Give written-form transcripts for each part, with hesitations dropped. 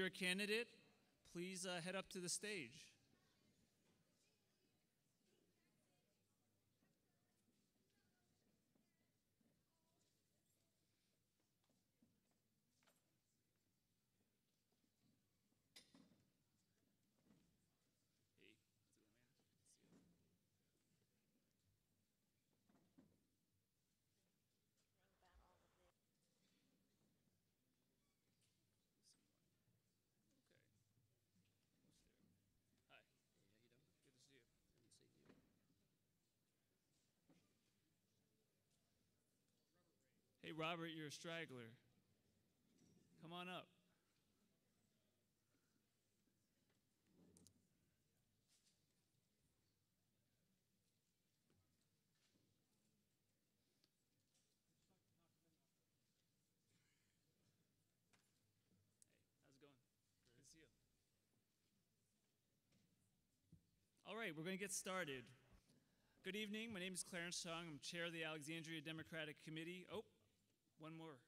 a candidate, please head up to the stage. Hey, Robert, you're a straggler. Come on up. Hey, how's it going? Good to see you. All right, we're going to get started. Good evening. My name is Clarence Chung. I'm chair of the Alexandria Democratic Committee. Oh, one more.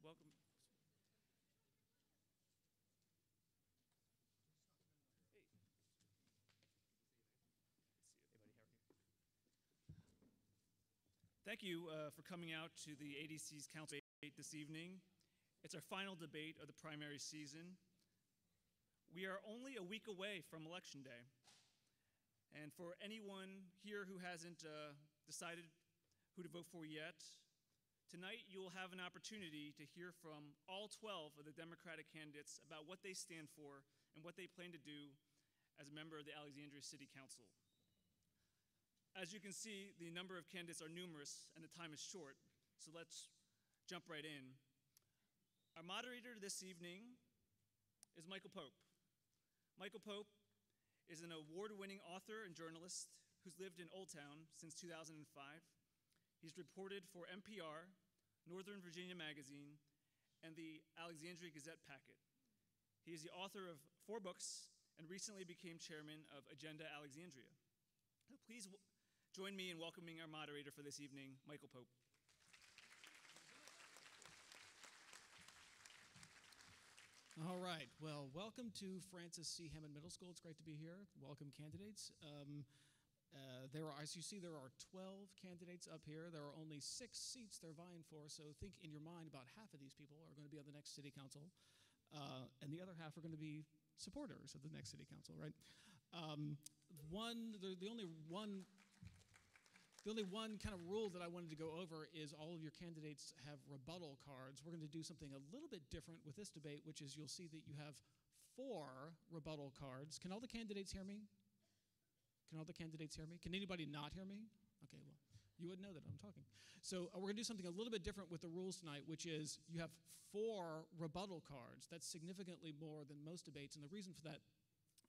Welcome. Hey. Hey, buddy. How are you? Thank you for coming out to the ADC's council debate this evening. It's our final debate of the primary season. We are only a week away from Election Day. And for anyone here who hasn't decided who to vote for yet, tonight you will have an opportunity to hear from all 12 of the Democratic candidates about what they stand for and what they plan to do as a member of the Alexandria City Council. As you can see, the number of candidates are numerous and the time is short, so let's jump right in. Our moderator this evening is Michael Pope. Michael Pope is an award-winning author and journalist who's lived in Old Town since 2005. He's reported for NPR, Northern Virginia Magazine, and the Alexandria Gazette Packet. He is the author of 4 books and recently became chairman of Agenda Alexandria. So please join me in welcoming our moderator for this evening, Michael Pope. All right, well, welcome to Francis C. Hammond Middle School. It's great to be here. Welcome, candidates. As you see, there are 12 candidates up here. There are only 6 seats they're vying for, so think in your mind about half of these people are going to be on the next city council, and the other half are going to be supporters of the next city council, right? The only one kind of rule that I wanted to go over is all of your candidates have rebuttal cards. We're going to do something a little bit different with this debate, which is you'll see that you have 4 rebuttal cards. Can all the candidates hear me? Can all the candidates hear me? Can anybody not hear me? Okay, well, you would know that I'm talking. So we're going to do something a little bit different with the rules tonight, which is you have 4 rebuttal cards. That's significantly more than most debates, and the reason for that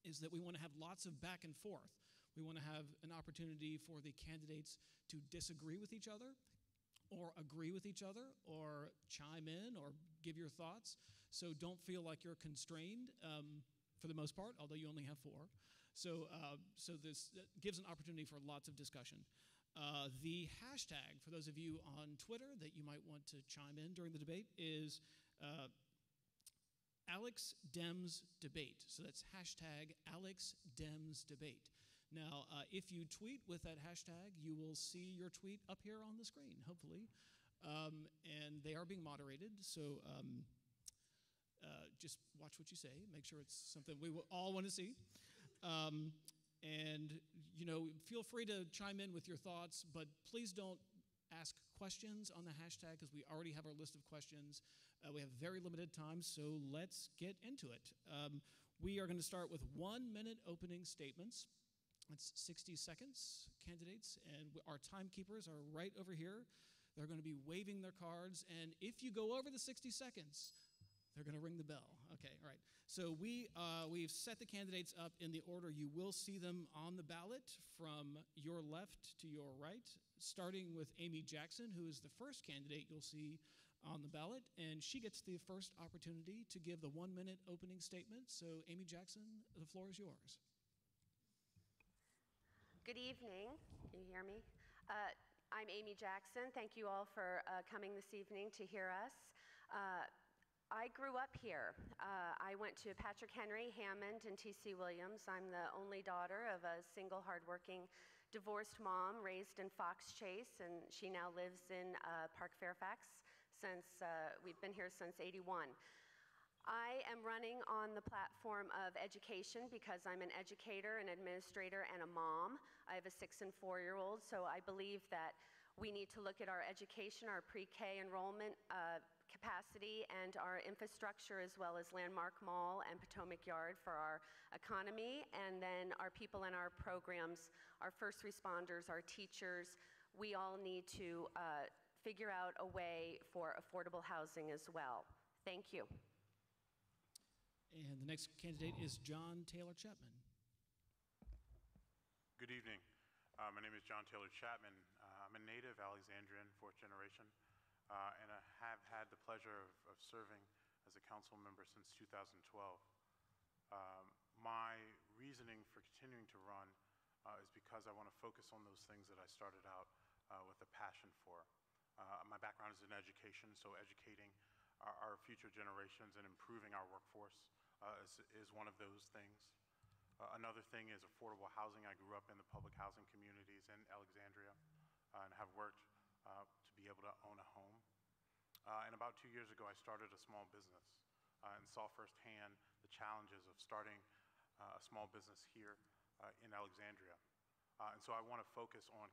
is that we want to have lots of back and forth. We want to have an opportunity for the candidates to disagree with each other, or agree with each other, or chime in, or give your thoughts. So don't feel like you're constrained for the most part, although you only have 4. So this gives an opportunity for lots of discussion. The hashtag, for those of you on Twitter that you might want to chime in during the debate, is AlexDemsDebate. So that's hashtag AlexDemsDebate. Now, if you tweet with that hashtag, you will see your tweet up here on the screen, hopefully. And they are being moderated, so just watch what you say. Make sure it's something we will all want to see. And, you know, feel free to chime in with your thoughts, but please don't ask questions on the hashtag because we already have our list of questions. We have very limited time, so let's get into it. We are going to start with 1-minute opening statements. That's 60 seconds, candidates, and our timekeepers are right over here. They're going to be waving their cards, and if you go over the 60 seconds, they're going to ring the bell. Okay, all right. So we've set the candidates up in the order you will see them on the ballot from your left to your right, starting with Amy Jackson, who is the first candidate you'll see on the ballot, and she gets the first opportunity to give the 1-minute opening statement. So Amy Jackson, the floor is yours. Good evening. Can you hear me? I'm Amy Jackson. Thank you all for coming this evening to hear us. I grew up here. I went to Patrick Henry, Hammond, and T.C. Williams. I'm the only daughter of a single, hardworking, divorced mom raised in Fox Chase, and she now lives in Park Fairfax since we've been here since '81. I am running on the platform of education because I'm an educator, an administrator, and a mom. I have a 6- and 4-year-old, so I believe that we need to look at our education, our pre-K enrollment capacity, and our infrastructure, as well as Landmark Mall and Potomac Yard for our economy, and then our people in our programs, our first responders, our teachers. We all need to figure out a way for affordable housing as well. Thank you. And the next candidate is John Taylor Chapman. Good evening. My name is John Taylor Chapman. I'm a native Alexandrian, 4th generation, and I have had the pleasure of serving as a council member since 2012. My reasoning for continuing to run is because I want to focus on those things that I started out with a passion for. My background is in education, so educating our future generations and improving our workforce is one of those things. Another thing is affordable housing. I grew up in the public housing communities in Alexandria and have worked to be able to own a home. And about 2 years ago, I started a small business and saw firsthand the challenges of starting a small business here in Alexandria. And so I want to focus on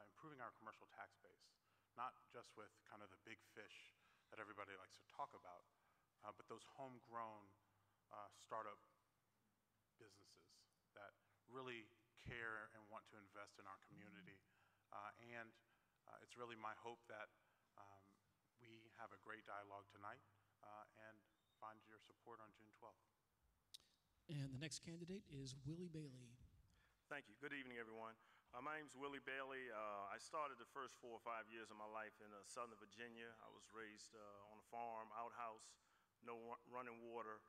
improving our commercial tax base, not just with kind of the big fish that everybody likes to talk about, but those homegrown startup businesses that really care and want to invest in our community. And it's really my hope that we have a great dialogue tonight and find your support on June 12th. And the next candidate is Willie Bailey. Thank you. Good evening, everyone. My name's Willie Bailey. I started the first 4 or 5 years of my life in Southern Virginia. I was raised on a farm, outhouse, no running water.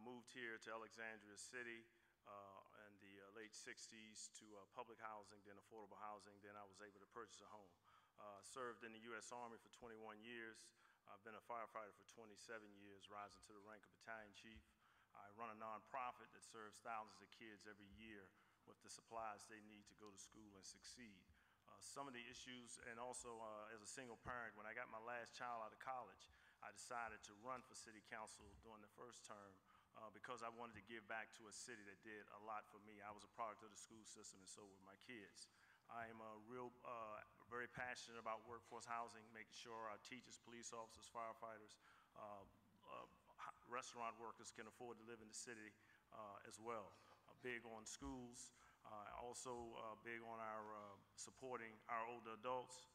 Moved here to Alexandria City in the late 60s to public housing, then affordable housing. Then I was able to purchase a home. Served in the U.S. Army for 21 years. I've been a firefighter for 27 years, rising to the rank of battalion chief. I run a nonprofit that serves thousands of kids every year with the supplies they need to go to school and succeed. Some of the issues, and also as a single parent, when I got my last child out of college, I decided to run for city council during the first term because I wanted to give back to a city that did a lot for me. I was a product of the school system, and so were my kids. I am very passionate about workforce housing, making sure our teachers, police officers, firefighters, restaurant workers can afford to live in the city as well. Big on schools, also big on our supporting our older adults.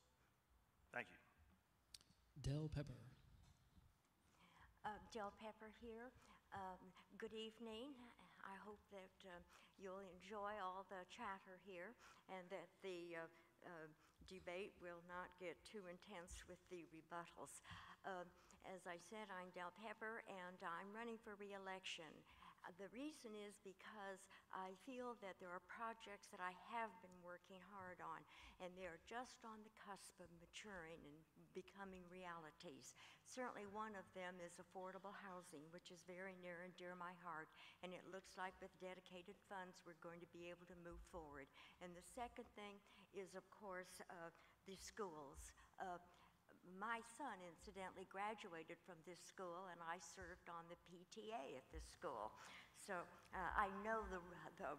Thank you. Del Pepper. Del Pepper here. Good evening. I hope that you'll enjoy all the chatter here and that the debate will not get too intense with the rebuttals. As I said, I'm Del Pepper and I'm running for re-election. The reason is because I feel that there are projects that I have been working hard on, and they're just on the cusp of maturing and becoming realities. Certainly one of them is affordable housing, which is very near and dear to my heart, and it looks like with dedicated funds we're going to be able to move forward. And the second thing is, of course, the schools. My son, incidentally, graduated from this school, and I served on the PTA at this school. So I know the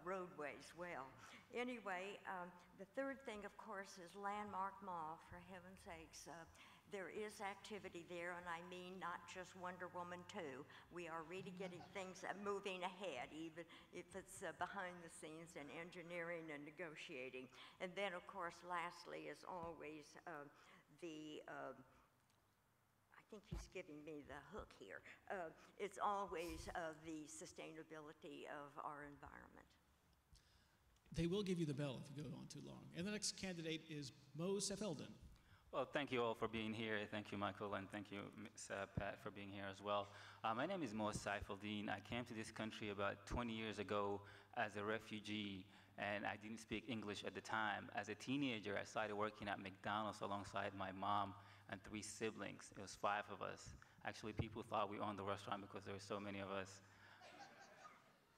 roadways well. Anyway, the third thing, of course, is Landmark Mall, for heaven's sakes. There is activity there, and I mean not just Wonder Woman 2. We are really getting things moving ahead, even if it's behind the scenes in engineering and negotiating. And then, of course, lastly, as always, I think he's giving me the hook here. It's always the sustainability of our environment. They will give you the bell if you go on too long. And the next candidate is Mo Sefelden. Well, thank you all for being here. Thank you, Michael, and thank you, Ms. Pat, for being here as well. My name is Mo Sefelden. I came to this country about 20 years ago as a refugee, and I didn't speak English at the time. As a teenager, I started working at McDonald's alongside my mom and 3 siblings. It was 5 of us. Actually, people thought we owned the restaurant because there were so many of us.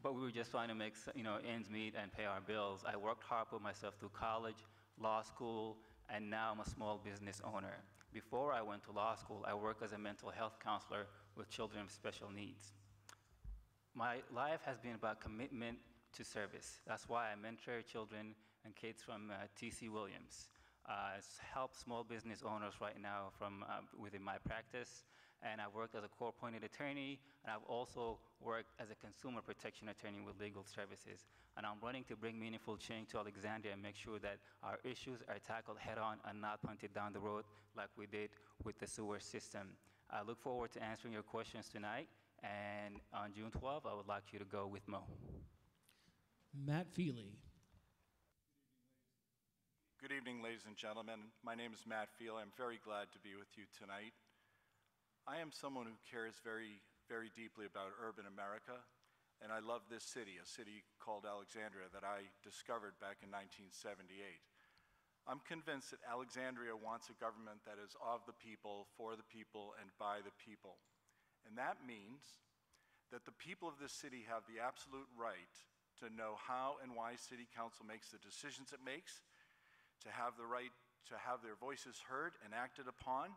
But we were just trying to make ends meet and pay our bills. I worked hard, put myself through college, law school, and now I'm a small business owner. Before I went to law school, I worked as a mental health counselor with children with special needs. My life has been about commitment to service. That's why I mentor children and kids from T.C. Williams. I help small business owners right now from within my practice, and I've worked as a court-appointed attorney, and I've also worked as a consumer protection attorney with legal services. And I'm running to bring meaningful change to Alexandria and make sure that our issues are tackled head-on and not punted down the road like we did with the sewer system. I look forward to answering your questions tonight, and on June 12th, I would like you to go with Mo. Matt Feely. Good evening, ladies and gentlemen. My name is Matt Feely. I'm very glad to be with you tonight. I am someone who cares very, very deeply about urban America, and I love this city, a city called Alexandria that I discovered back in 1978. I'm convinced that Alexandria wants a government that is of the people, for the people, and by the people. And that means that the people of this city have the absolute right to know how and why City Council makes the decisions it makes, to have the right to have their voices heard and acted upon,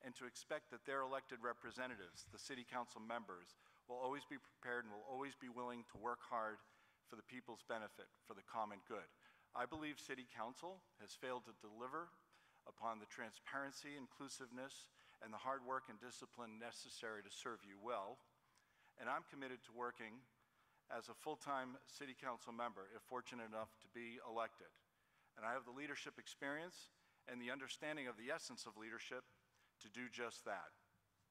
and to expect that their elected representatives, the City Council members, will always be prepared and will always be willing to work hard for the people's benefit, for the common good. I believe City Council has failed to deliver upon the transparency, inclusiveness, and the hard work and discipline necessary to serve you well, and I'm committed to working as a full-time City Council member, if fortunate enough to be elected. And I have the leadership experience and the understanding of the essence of leadership to do just that.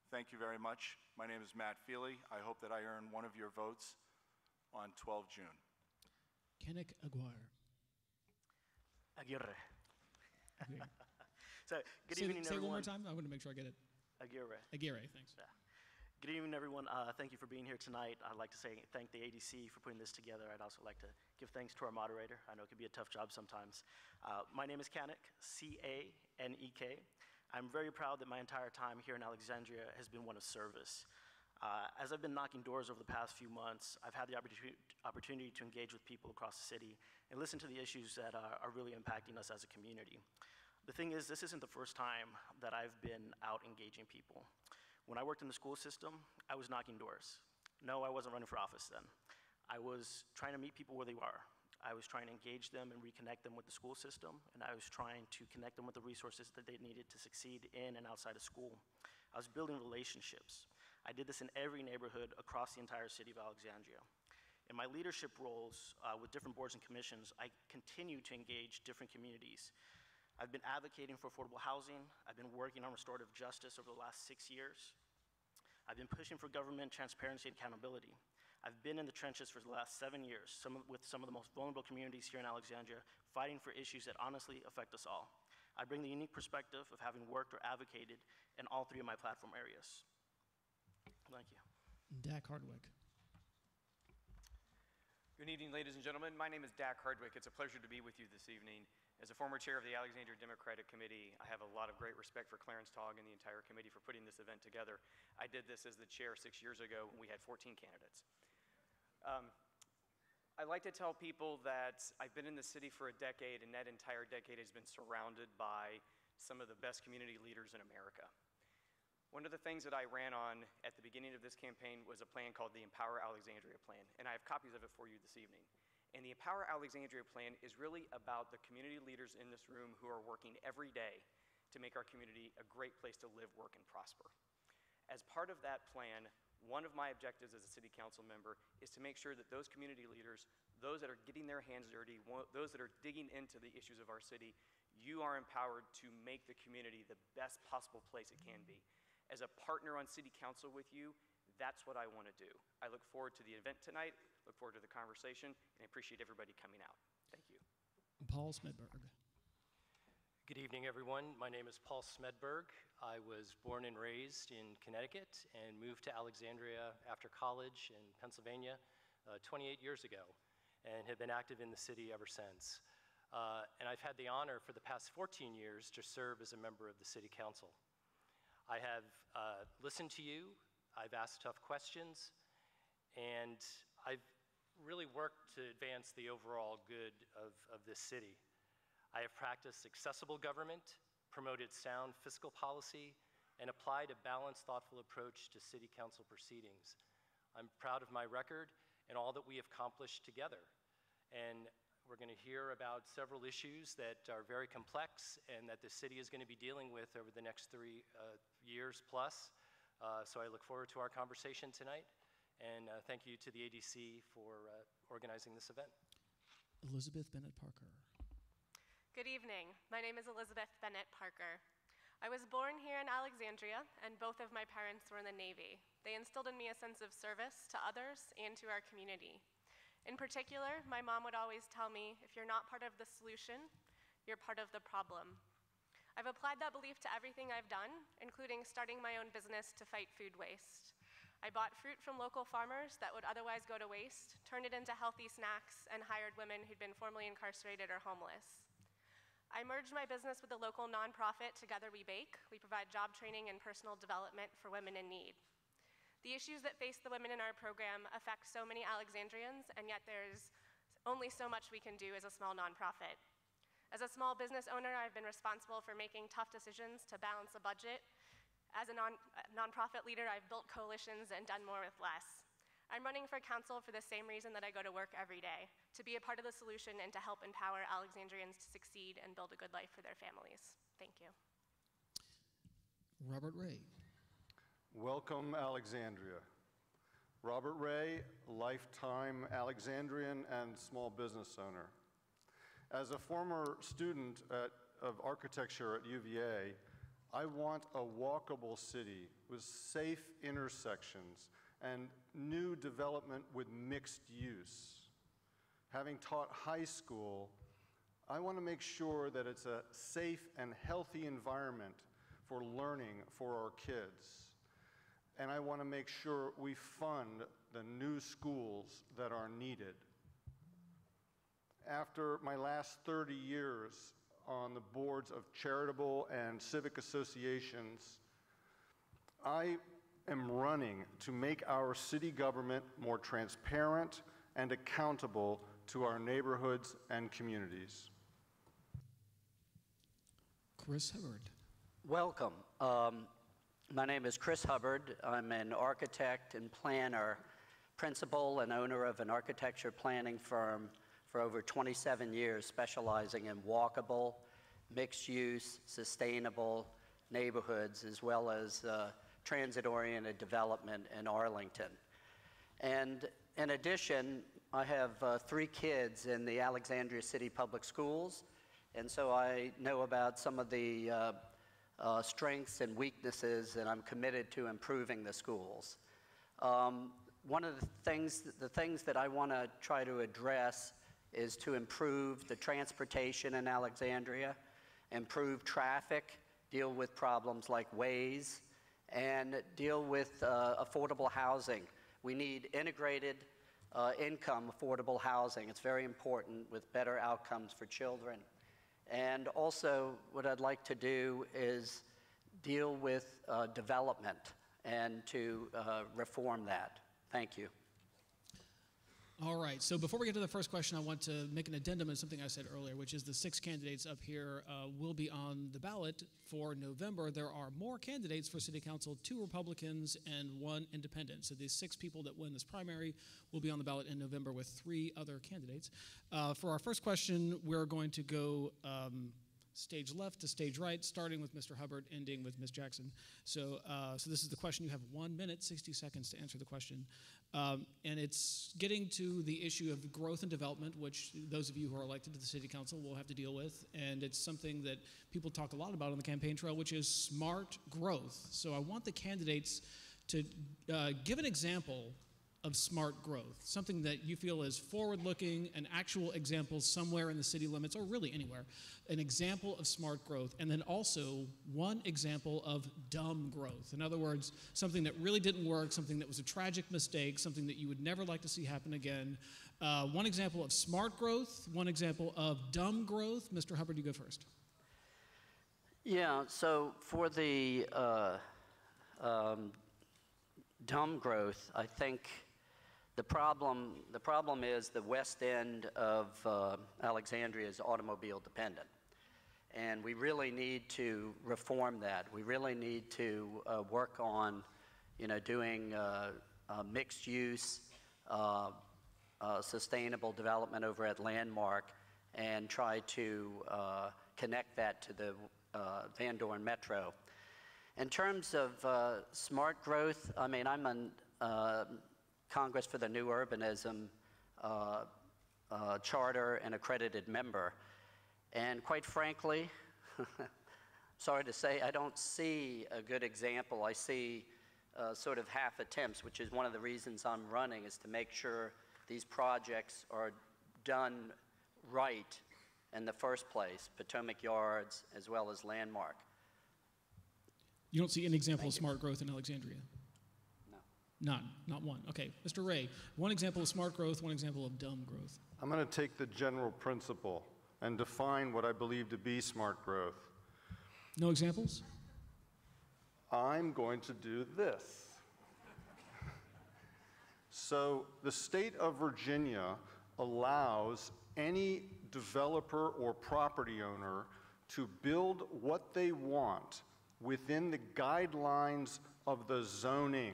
Thank you very much. My name is Matt Feely. I hope that I earn one of your votes on 12 June. Kenneth Aguirre. Aguirre. Aguirre. So, good evening, say everyone. Say it one more time. I want to make sure I get it. Aguirre. Aguirre, thanks. Yeah. Good evening, everyone. Thank you for being here tonight. I'd like to thank the ADC for putting this together. I'd also like to give thanks to our moderator. I know it can be a tough job sometimes. My name is Canek, C-A-N-E-K. I'm very proud that my entire time here in Alexandria has been one of service. As I've been knocking doors over the past few months, I've had the opportunity to engage with people across the city and listen to the issues that are really impacting us as a community. The thing is, this isn't the first time that I've been out engaging people. When I worked in the school system, I was knocking doors. No, I wasn't running for office then. I was trying to meet people where they are. I was trying to engage them and reconnect them with the school system, and I was trying to connect them with the resources that they needed to succeed in and outside of school. I was building relationships. I did this in every neighborhood across the entire city of Alexandria. In my leadership roles with different boards and commissions, I continue to engage different communities. I've been advocating for affordable housing. I've been working on restorative justice over the last 6 years. I've been pushing for government transparency and accountability. I've been in the trenches for the last 7 years, with some of the most vulnerable communities here in Alexandria, fighting for issues that honestly affect us all. I bring the unique perspective of having worked or advocated in all 3 of my platform areas. Thank you. Dak Hardwick. Good evening, ladies and gentlemen. My name is Dak Hardwick. It's a pleasure to be with you this evening. As a former chair of the Alexandria Democratic Committee, I have a lot of great respect for Clarence Togg and the entire committee for putting this event together. I did this as the chair 6 years ago when we had 14 candidates. I like to tell people that I've been in the city for a decade, and that entire decade has been surrounded by some of the best community leaders in America. One of the things that I ran on at the beginning of this campaign was a plan called the Empower Alexandria Plan, and I have copies of it for you this evening. And the Empower Alexandria Plan is really about the community leaders in this room who are working every day to make our community a great place to live, work, and prosper. As part of that plan, one of my objectives as a city council member is to make sure that those community leaders, those that are getting their hands dirty, those that are digging into the issues of our city, you are empowered to make the community the best possible place it can be. As a partner on city council with you, that's what I want to do. I look forward to the event tonight, look forward to the conversation, and I appreciate everybody coming out. Thank you. Paul Smedberg. Good evening, everyone. My name is Paul Smedberg. I was born and raised in Connecticut and moved to Alexandria after college in Pennsylvania 28 years ago and have been active in the city ever since. And I've had the honor for the past 14 years to serve as a member of the City Council. I have listened to you, I've asked tough questions, and I've really worked to advance the overall good of this city. I have practiced accessible government, promoted sound fiscal policy, and applied a balanced, thoughtful approach to city council proceedings. I'm proud of my record and all that we have accomplished together. And we're going to hear about several issues that are very complex and that the city is going to be dealing with over the next 3 years plus. So I look forward to our conversation tonight. And thank you to the ADC for organizing this event. Elizabeth Bennett Parker. Good evening. My name is Elizabeth Bennett Parker. I was born here in Alexandria, and both of my parents were in the Navy. They instilled in me a sense of service to others and to our community. In particular, my mom would always tell me, if you're not part of the solution, you're part of the problem. I've applied that belief to everything I've done, including starting my own business to fight food waste. I bought fruit from local farmers that would otherwise go to waste, turned it into healthy snacks, and hired women who'd been formerly incarcerated or homeless. I merged my business with a local nonprofit, Together We Bake. We provide job training and personal development for women in need. The issues that face the women in our program affect so many Alexandrians, and yet there's only so much we can do as a small nonprofit. As a small business owner, I've been responsible for making tough decisions to balance a budget. As a nonprofit leader, I've built coalitions and done more with less. I'm running for council for the same reason that I go to work every day, to be a part of the solution and to help empower Alexandrians to succeed and build a good life for their families. Thank you. Robert Ray. Welcome, Alexandria. Robert Ray, lifetime Alexandrian and small business owner. As a former student of architecture at UVA, I want a walkable city with safe intersections and new development with mixed use. Having taught high school, I want to make sure that it's a safe and healthy environment for learning for our kids. And I want to make sure we fund the new schools that are needed. After my last 30 years on the boards of charitable and civic associations, I am running to make our city government more transparent and accountable to our neighborhoods and communities. Chris Hubbard. Welcome. My name is Chris Hubbard. I'm an architect and planner, principal and owner of an architecture planning firm for over 27 years, specializing in walkable, mixed-use, sustainable neighborhoods, as well as transit-oriented development in Arlington. And in addition, I have 3 kids in the Alexandria City Public Schools, and so I know about some of the strengths and weaknesses, and I'm committed to improving the schools. One of the things that I want to try to address is to improve the transportation in Alexandria, improve traffic, deal with problems like ways, and deal with affordable housing. We need integrated income affordable housing. It's very important with better outcomes for children. And also, what I'd like to do is deal with development and to reform that. Thank you. All right, so before we get to the first question, I want to make an addendum to something I said earlier, which is the 6 candidates up here will be on the ballot for November. There are more candidates for City Council, 2 Republicans and 1 independent. So these 6 people that win this primary will be on the ballot in November with 3 other candidates. For our first question, we're going to go stage left to stage right, starting with Mr. Hubbard, ending with Ms. Jackson. So this is the question. You have 1 minute, 60 seconds to answer the question. And it's getting to the issue of growth and development, which those of you who are elected to the City Council will have to deal with. And it's something that people talk a lot about on the campaign trail, which is smart growth. So I want the candidates to give an example of smart growth, something that you feel is forward-looking, an actual example somewhere in the city limits, or really anywhere, an example of smart growth, and then also 1 example of dumb growth. In other words, something that really didn't work, something that was a tragic mistake, something that you would never like to see happen again. 1 example of smart growth, 1 example of dumb growth. Mr. Hubbard, you go first. Yeah, so for the dumb growth, I think the problem is the west end of Alexandria is automobile dependent. And we really need to reform that. We really need to work on, doing mixed use, sustainable development over at Landmark, and try to connect that to the Van Dorn Metro. In terms of smart growth, I mean, I'm on Congress for the New Urbanism charter and accredited member. And quite frankly, sorry to say, I don't see a good example. I see sort of half attempts, which is one of the reasons I'm running, is to make sure these projects are done right in the first place, Potomac Yards as well as Landmark. You don't see any example of smart growth in Alexandria? No. Not one. Okay, Mr. Ray, one example of smart growth, one example of dumb growth. I'm going to take the general principle and define what I believe to be smart growth. No examples? I'm going to do this. So the state of Virginia allows any developer or property owner to build what they want within the guidelines of the zoning.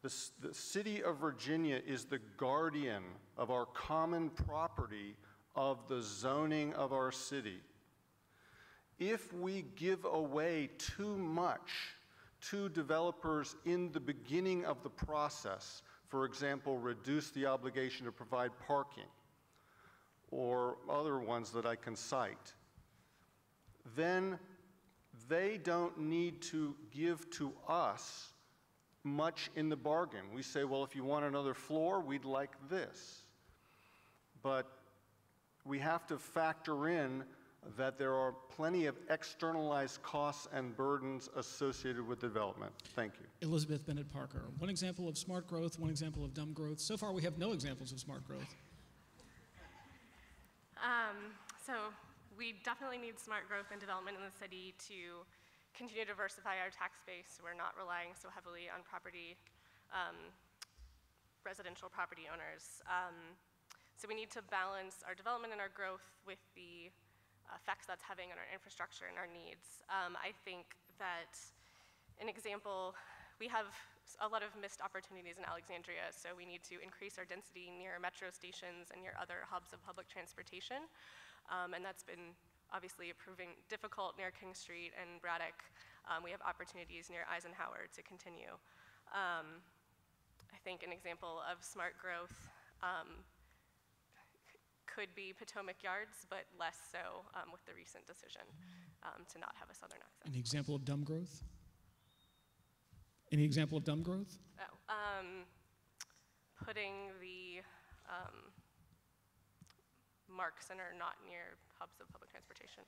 The city of Virginia is the guardian of our common property of the zoning of our city. If we give away too much to developers in the beginning of the process, for example, reduce the obligation to provide parking, or other ones that I can cite, then they don't need to give to us much in the bargain. We say, well, if you want another floor, we'd like this. But we have to factor in that there are plenty of externalized costs and burdens associated with development. Thank you. Elizabeth Bennett Parker, one example of smart growth, one example of dumb growth. So far, we have no examples of smart growth. So we definitely need smart growth and development in the city to continue to diversify our tax base so we're not relying so heavily on residential property owners. So we need to balance our development and our growth with the effects that's having on our infrastructure and our needs. I think that an example, we have a lot of missed opportunities in Alexandria, so we need to increase our density near metro stations and near other hubs of public transportation. And that's been obviously proving difficult near King Street and Braddock. We have opportunities near Eisenhower to continue. I think an example of smart growth could be Potomac Yards, but less so with the recent decision to not have a southern access. Any example of dumb growth? Any example of dumb growth? Oh, putting the Mark Center not near hubs of public transportation.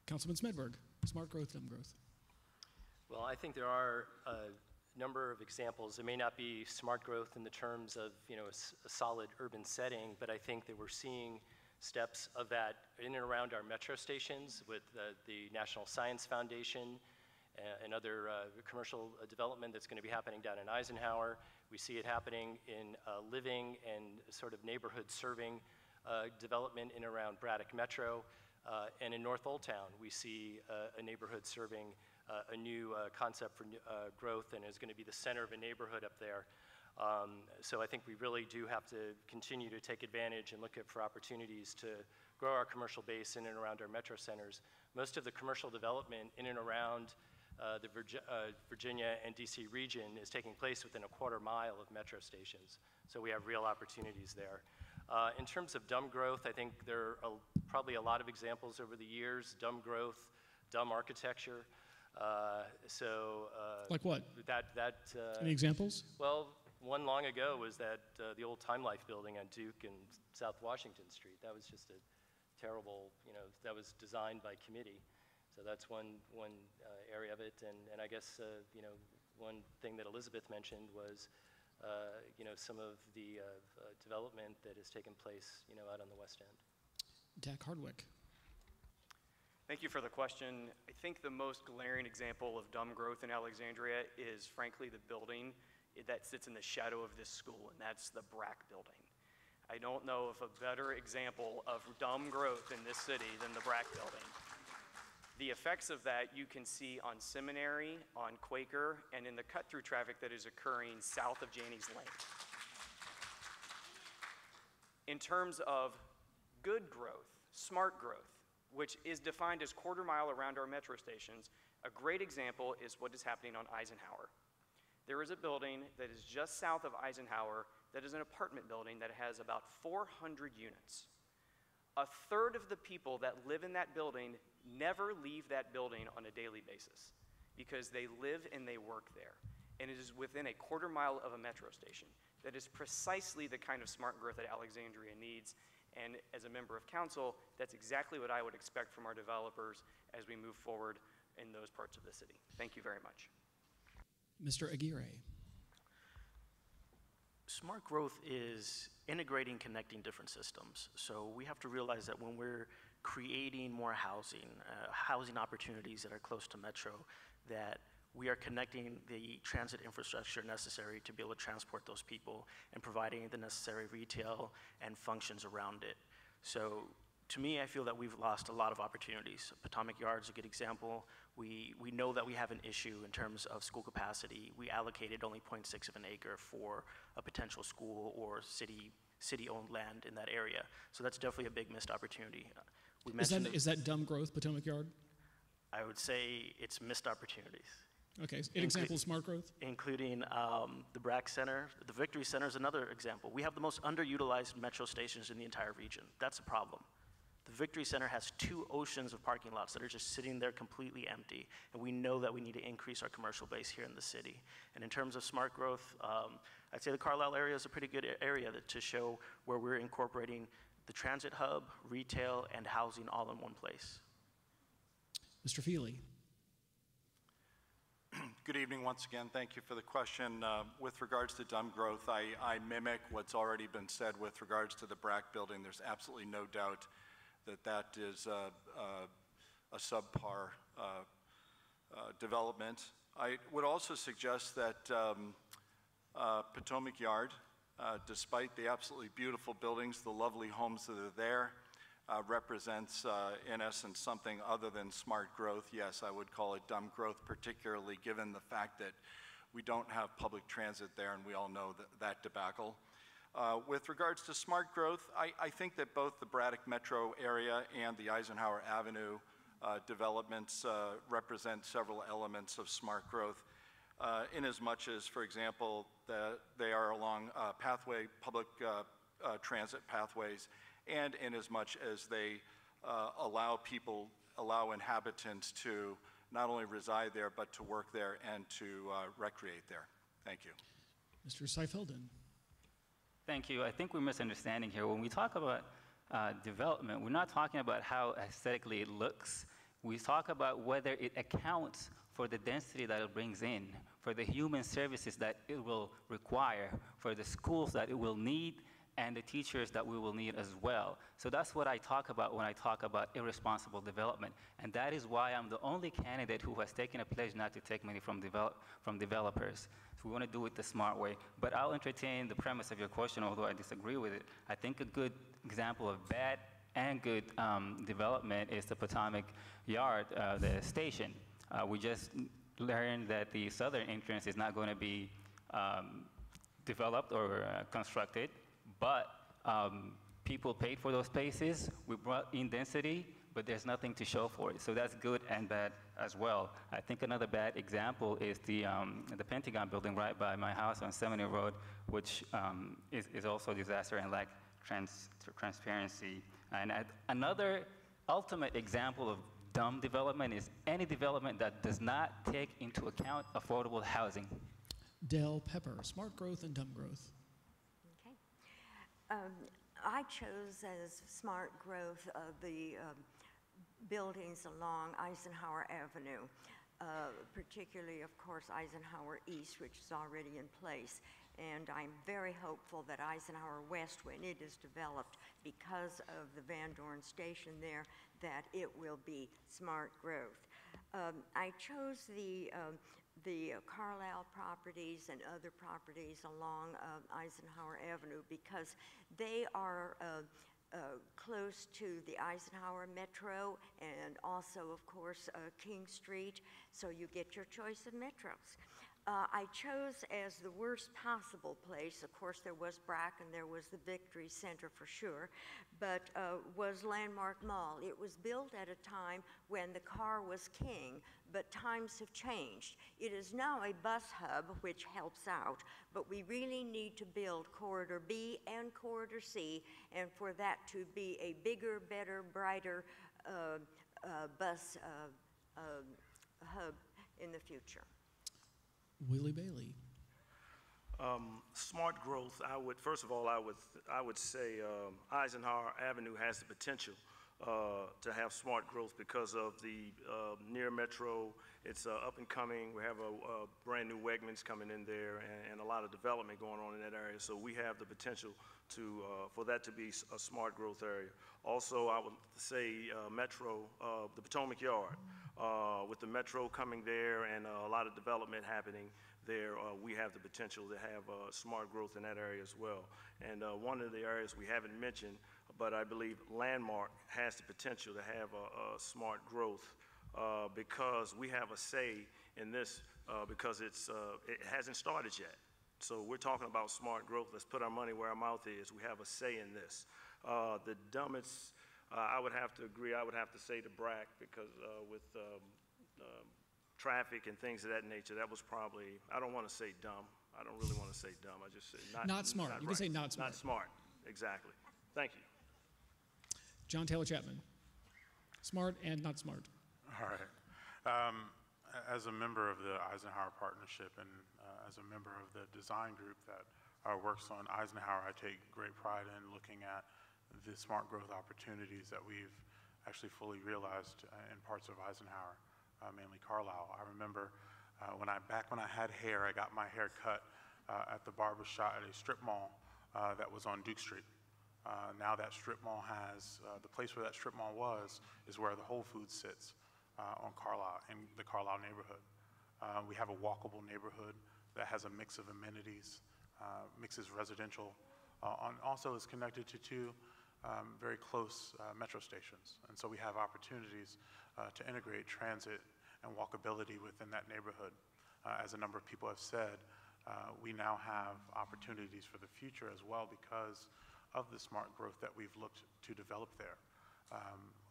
Councilman Smedberg, smart growth, dumb growth. Well, I think there are a number of examples. It may not be smart growth in the terms of a solid urban setting, but I think that we're seeing steps of that in and around our metro stations with the National Science Foundation and other commercial development that's going to be happening down in Eisenhower. We see it happening in living and sort of neighborhood serving development in around Braddock Metro. And in North Old Town, we see a neighborhood serving a new concept for growth and is going to be the center of a neighborhood up there. So I think we really do have to continue to take advantage and look for opportunities to grow our commercial base in and around our metro centers. Most of the commercial development in and around the Virginia and DC region is taking place within a quarter mile of metro stations. So we have real opportunities there. In terms of dumb growth, I think there are probably a lot of examples over the years, dumb growth, dumb architecture. Like what? Any examples? Well, one long ago was that the old Time Life building on Duke and South Washington Street. That was just a terrible, that was designed by committee. So that's one area of it. And I guess, one thing that Elizabeth mentioned was, some of the development that has taken place, out on the West End. Dak Hardwick. Thank you for the question. I think the most glaring example of dumb growth in Alexandria is frankly the building that sits in the shadow of this school, and that's the BRAC building. I don't know of a better example of dumb growth in this city than the BRAC building. The effects of that you can see on Seminary, on Quaker, and in the cut-through traffic that is occurring south of Janney's Lane. In terms of good growth, smart growth, which is defined as quarter mile around our metro stations, a great example is what is happening on Eisenhower. There is a building that is just south of Eisenhower that is an apartment building that has about 400 units. A third of the people that live in that building never leave that building on a daily basis because they live and they work there. And it is within a quarter mile of a metro station. That is precisely the kind of smart growth that Alexandria needs. And as a member of council, that's exactly what I would expect from our developers as we move forward in those parts of the city. Thank you very much. Mr. Aguirre. Smart growth is integrating, connecting different systems. So we have to realize that when we're creating more housing, housing opportunities that are close to metro, that we are connecting the transit infrastructure necessary to be able to transport those people and providing the necessary retail and functions around it. So to me, I feel that we've lost a lot of opportunities. Potomac Yard's a good example. We know that we have an issue in terms of school capacity. We allocated only 0.6 of an acre for a potential school or city-owned land in that area. So that's definitely a big missed opportunity. Is that dumb growth, Potomac Yard? I would say it's missed opportunities. Okay, an example of smart growth? Including the BRAC Center. The Victory Center is another example. We have the most underutilized metro stations in the entire region. That's a problem. The Victory Center has 2 oceans of parking lots that are just sitting there completely empty, and we know that we need to increase our commercial base here in the city. And in terms of smart growth, I'd say the Carlisle area is a pretty good area to show where we're incorporating the transit hub, retail, and housing all in one place. Mr. Feely. Good evening once again. Thank you for the question. With regards to dumb growth, I mimic what's already been said with regards to the BRAC building. There's absolutely no doubt that is a subpar development. I would also suggest that Potomac Yard, despite the absolutely beautiful buildings, the lovely homes that are there, represents, in essence, something other than smart growth. Yes, I would call it dumb growth, particularly given the fact that we don't have public transit there, and we all know that debacle. With regards to smart growth, I think that both the Braddock Metro area and the Eisenhower Avenue developments represent several elements of smart growth, in as much as, for example, that they are along public transit pathways, and in as much as they allow inhabitants to not only reside there, but to work there and to recreate there. Thank you. Mr. Seifelden. Thank you. I think we're misunderstanding here. When we talk about development, we're not talking about how aesthetically it looks. We talk about whether it accounts for the density that it brings in, for the human services that it will require, for the schools that it will need, and the teachers that we will need as well. So that's what I talk about when I talk about irresponsible development. And that is why I'm the only candidate who has taken a pledge not to take money from developers. So we want to do it the smart way. But I'll entertain the premise of your question, although I disagree with it. I think a good example of bad and good development is the Potomac Yard, the station. We just learned that the southern entrance is not going to be developed or constructed. But people paid for those spaces. We brought in density, but there's nothing to show for it. So that's good and bad as well. I think another bad example is the Pentagon building right by my house on Seminary Road, which is also a disaster and lack transparency. And another ultimate example of dumb development is any development that does not take into account affordable housing. Dale Pepper, smart growth and dumb growth. I chose as smart growth the buildings along Eisenhower Avenue, particularly, of course, Eisenhower East, which is already in place. And I'm very hopeful that Eisenhower West, when it is developed because of the Van Dorn station there, that it will be smart growth. I chose the Carlisle properties and other properties along Eisenhower Avenue because they are close to the Eisenhower Metro and also, of course, King Street, so you get your choice of metros. I chose as the worst possible place, of course there was BRAC and there was the Victory Center for sure, but was Landmark Mall. It was built at a time when the car was king, but times have changed. It is now a bus hub, which helps out, but we really need to build Corridor B and Corridor C, and for that to be a bigger, better, brighter bus hub in the future. Willie Bailey. Smart growth, first of all, I would say Eisenhower Avenue has the potential to have smart growth because of the near Metro. It's up and coming. We have a brand new Wegmans coming in there and a lot of development going on in that area. So we have the potential for that to be a smart growth area. Also, I would say Metro, the Potomac Yard. With the Metro coming there and a lot of development happening there, we have the potential to have smart growth in that area as well. And one of the areas we haven't mentioned, but I believe Landmark has the potential to have a smart growth because we have a say in this because it hasn't started yet. So we're talking about smart growth. Let's put our money where our mouth is. We have a say in this. The dumbest, I would have to agree, I would have to say the BRAC because with traffic and things of that nature, that was probably, I don't want to say dumb. I don't really want to say dumb. I just say not smart. You can say not smart. Not smart, exactly. Thank you. John Taylor Chapman. Smart and not smart. All right. As a member of the Eisenhower Partnership and as a member of the design group that works on Eisenhower, I take great pride in looking at the smart growth opportunities that we've actually fully realized in parts of Eisenhower, mainly Carlisle. I remember back when I had hair, I got my hair cut at the barber shop at a strip mall that was on Duke Street. Now that strip mall has, the place where that strip mall was is where the Whole Foods sits on Carlisle, in the Carlisle neighborhood. We have a walkable neighborhood that has a mix of amenities, mixes residential, and also is connected to two very close metro stations. And so we have opportunities to integrate transit and walkability within that neighborhood. As a number of people have said, we now have opportunities for the future as well because of the smart growth that we've looked to develop there,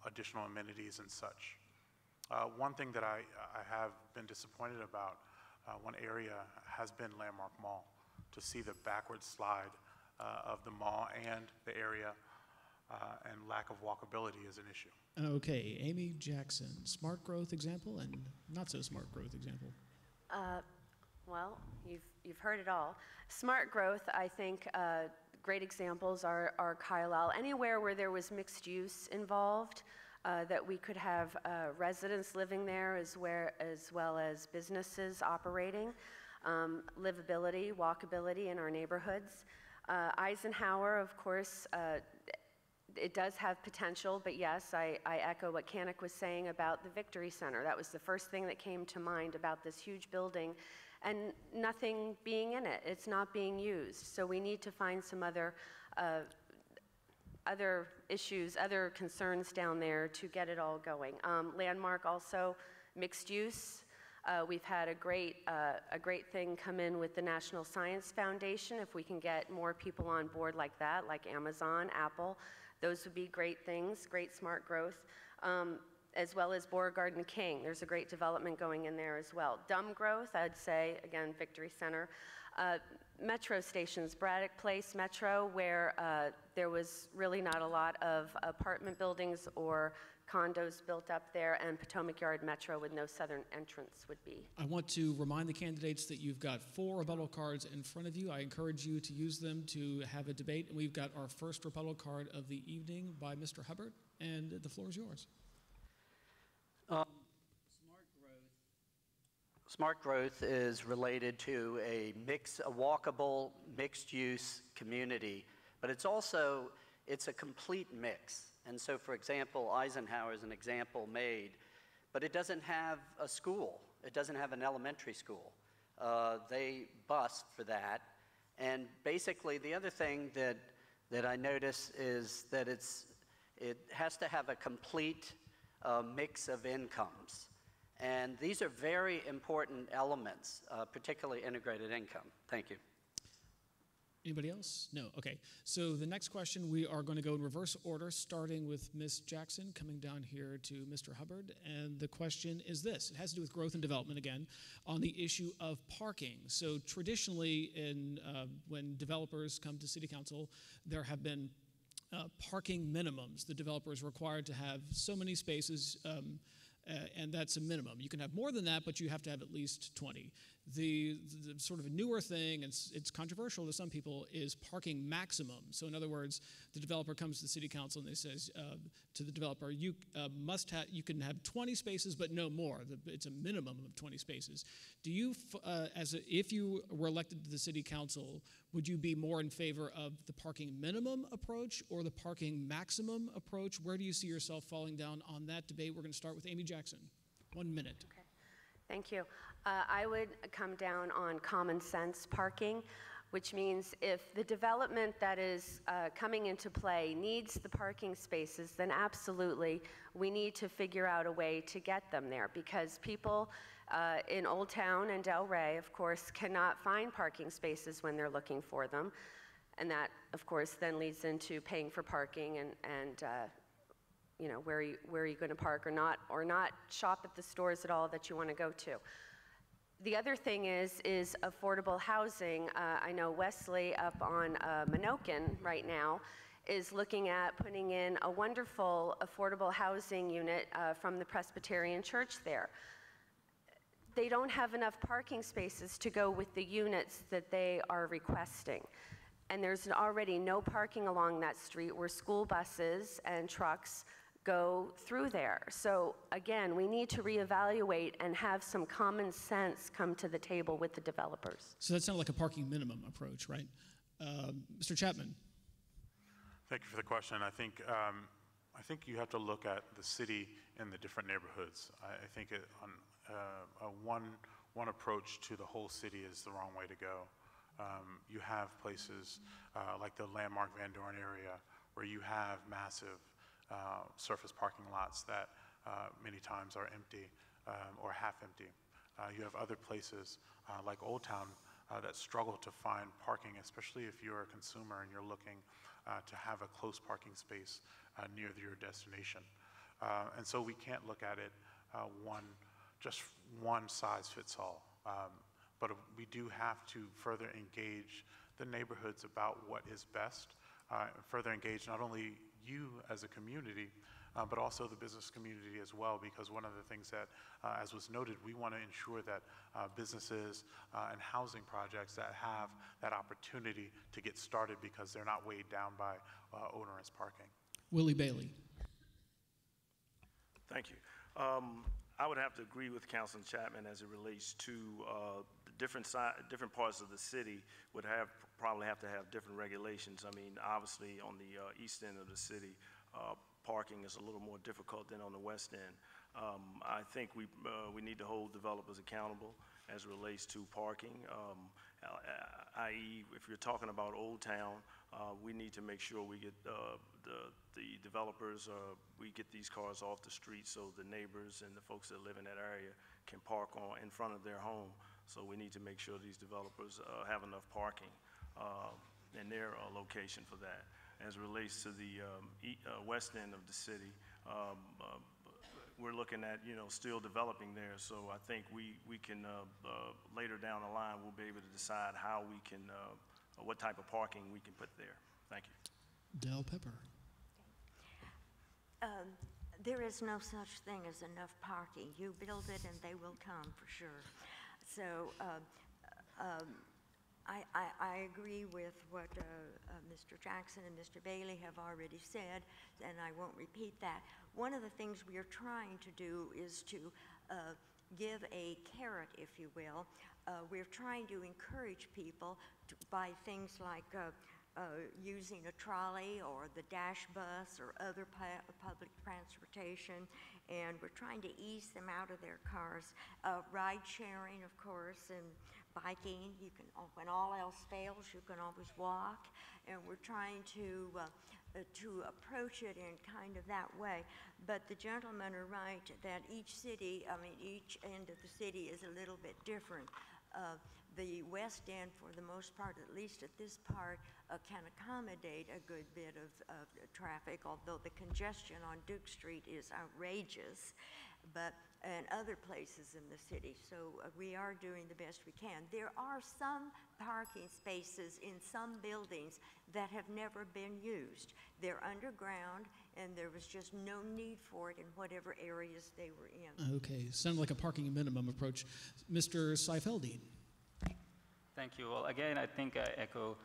additional amenities and such. One thing that I have been disappointed about, one area has been Landmark Mall. To see the backward slide of the mall and the area and lack of walkability is an issue. Okay, Amy Jackson, smart growth example and not so smart growth example. Well, you've heard it all. Smart growth, I think great examples are Carlisle. Anywhere where there was mixed use involved, that we could have residents living there as well as businesses operating, livability, walkability in our neighborhoods. Eisenhower, of course, it does have potential, but yes, I echo what Kanik was saying about the Victory Center. That was the first thing that came to mind about this huge building and nothing being in it. It's not being used. So we need to find some other issues, other concerns down there to get it all going. Landmark also, mixed use. We've had a great thing come in with the National Science Foundation. If we can get more people on board like that, like Amazon, Apple, those would be great things, great smart growth, as well as Beauregard King. There's a great development going in there as well. Dumb growth, I'd say, again, Victory Center. Metro stations, Braddock Place Metro, where there was really not a lot of apartment buildings or condos built up there, and Potomac Yard Metro with no southern entrance would be. I want to remind the candidates that you've got 4 rebuttal cards in front of you. I encourage you to use them to have a debate. And we've got our first rebuttal card of the evening by Mr. Hubbard, and the floor is yours. Smart growth is related to a walkable, mixed-use community, but it's a complete mix. And so, for example, Eisenhower is an example made, but it doesn't have a school. It doesn't have an elementary school. They bus for that. And basically, the other thing that I notice is that it has to have a complete mix of incomes. And these are very important elements, particularly integrated income. Thank you. Anybody else? No, okay. So the next question, we are going to go in reverse order, starting with Ms. Jackson, coming down here to Mr. Hubbard. And the question is this. It has to do with growth and development, again, on the issue of parking. So traditionally, when developers come to City Council, there have been parking minimums. The developer is required to have so many spaces, and that's a minimum. You can have more than that, but you have to have at least 20. The sort of a newer thing, and it's controversial to some people, is parking maximum. So in other words, the developer comes to the City Council and they says to the developer, you can have 20 spaces, but no more. It's a minimum of 20 spaces. Do you, if you were elected to the City Council, would you be more in favor of the parking minimum approach or the parking maximum approach? Where do you see yourself falling down on that debate? We're going to start with Amy Jackson. 1 minute. Okay. Thank you. I would come down on common sense parking, which means if the development that is coming into play needs the parking spaces, then absolutely we need to figure out a way to get them there, because people in Old Town and Delray, of course, cannot find parking spaces when they're looking for them. And that, of course, then leads into paying for parking and you know, where are you going to park or not shop at the stores at all that you want to go to. The other thing is affordable housing. I know Wesley up on Minokan right now is looking at putting in a wonderful affordable housing unit from the Presbyterian Church there. They don't have enough parking spaces to go with the units that they are requesting. And there's already no parking along that street where school buses and trucks go through there. So again, we need to reevaluate and have some common sense come to the table with the developers. So that sounds like a parking minimum approach, right? Mr. Chapman. Thank you for the question. I think you have to look at the city and the different neighborhoods. I think one approach to the whole city is the wrong way to go. You have places like the landmark Van Dorn area where you have massive surface parking lots that many times are empty or half empty. You have other places like Old Town that struggle to find parking, especially if you're a consumer and you're looking to have a close parking space near your destination. And so we can't look at it just one size fits all. But we do have to further engage the neighborhoods about what is best, further engage not only you as a community, but also the business community as well, because one of the things that, as was noted, we want to ensure that businesses and housing projects that have that opportunity to get started because they're not weighed down by onerous parking. Willie Bailey. Thank you. I would have to agree with Councilman Chapman as it relates to the different parts of the city would probably have to have different regulations. I mean, obviously on the east end of the city, parking is a little more difficult than on the west end. I think we need to hold developers accountable as it relates to parking, i.e. if you're talking about Old Town, we need to make sure we get the developers, we get these cars off the street so the neighbors and the folks that live in that area can park in front of their home. So we need to make sure these developers have enough parking in their location for that. As it relates to the west end of the city, we're looking at, still developing there. So I think we can, later down the line, we'll be able to decide how we can, what type of parking we can put there. Thank you. Del Pepper. There is no such thing as enough parking. You build it and they will come for sure. So I agree with what Mr. Jackson and Mr. Bailey have already said, and I won't repeat that. One of the things we are trying to do is to give a carrot, if you will. We're trying to encourage people to buy things like using a trolley or the dash bus or other public transportation, and we're trying to ease them out of their cars. Ride sharing, of course, and biking. You can, when all else fails, you can always walk, and we're trying to approach it in kind of that way. But the gentlemen are right that each city, I mean, each end of the city is a little bit different. The West End, for the most part, at least at this part, can accommodate a good bit of traffic, although the congestion on Duke Street is outrageous, but and other places in the city. So we are doing the best we can. There are some parking spaces in some buildings that have never been used. They're underground, and there was just no need for it in whatever areas they were in. Okay, sounds like a parking minimum approach. Mr. Seifeldine. Thank you. Well, again, I think I echo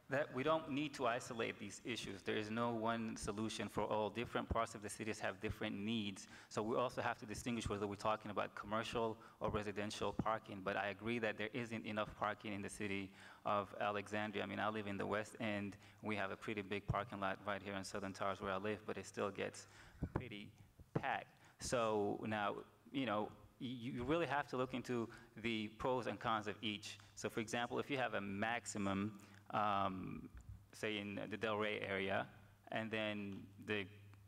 that we don't need to isolate these issues. There is no one solution for all. Different parts of the cities have different needs. So we also have to distinguish whether we're talking about commercial or residential parking. But I agree that there isn't enough parking in the city of Alexandria. I mean, I live in the West End. We have a pretty big parking lot right here in Southern Towers where I live, but it still gets pretty packed. So now, you know, you really have to look into the pros and cons of each. So for example, if you have a maximum, say in the Delray area, and then the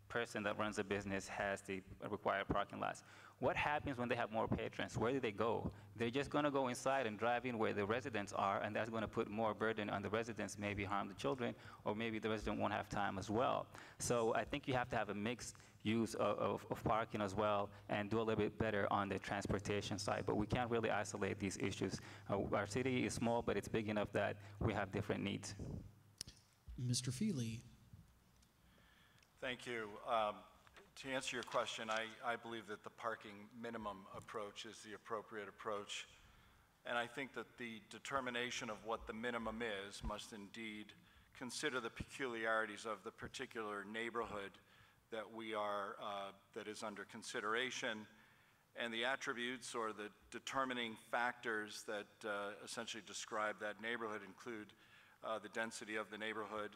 person that runs the business has the required parking lots, what happens when they have more patrons? Where do they go? They're just going to go inside and drive in where the residents are, and that's going to put more burden on the residents, maybe harm the children, or maybe the resident won't have time as well. So I think you have to have a mixed use of parking as well, and do a little bit better on the transportation side. But we can't really isolate these issues. Our city is small, but it's big enough that we have different needs. Mr. Feely. Thank you. To answer your question, I believe that the parking minimum approach is the appropriate approach. And I think that the determination of what the minimum is must indeed consider the peculiarities of the particular neighborhood that that is under consideration, and the attributes or the determining factors that essentially describe that neighborhood include the density of the neighborhood,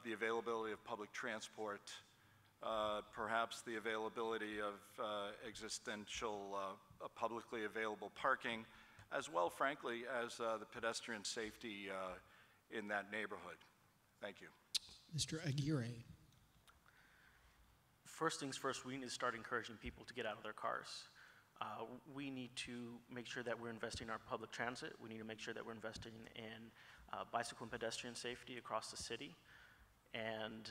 the availability of public transport, perhaps the availability of publicly available parking, as well, frankly, as the pedestrian safety in that neighborhood. Thank you. Mr. Aguirre. First things first, we need to start encouraging people to get out of their cars. We need to make sure that we're investing in our public transit. We need to make sure that we're investing in bicycle and pedestrian safety across the city. And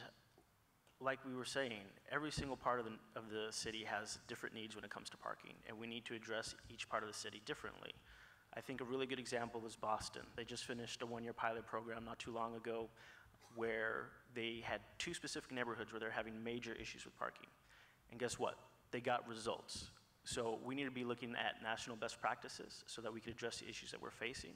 like we were saying, every single part of the city has different needs when it comes to parking, and we need to address each part of the city differently. I think a really good example is Boston. They just finished a one-year pilot program not too long ago where they had two specific neighborhoods where they're having major issues with parking. And guess what? They got results. So we need to be looking at national best practices so that we can address the issues that we're facing.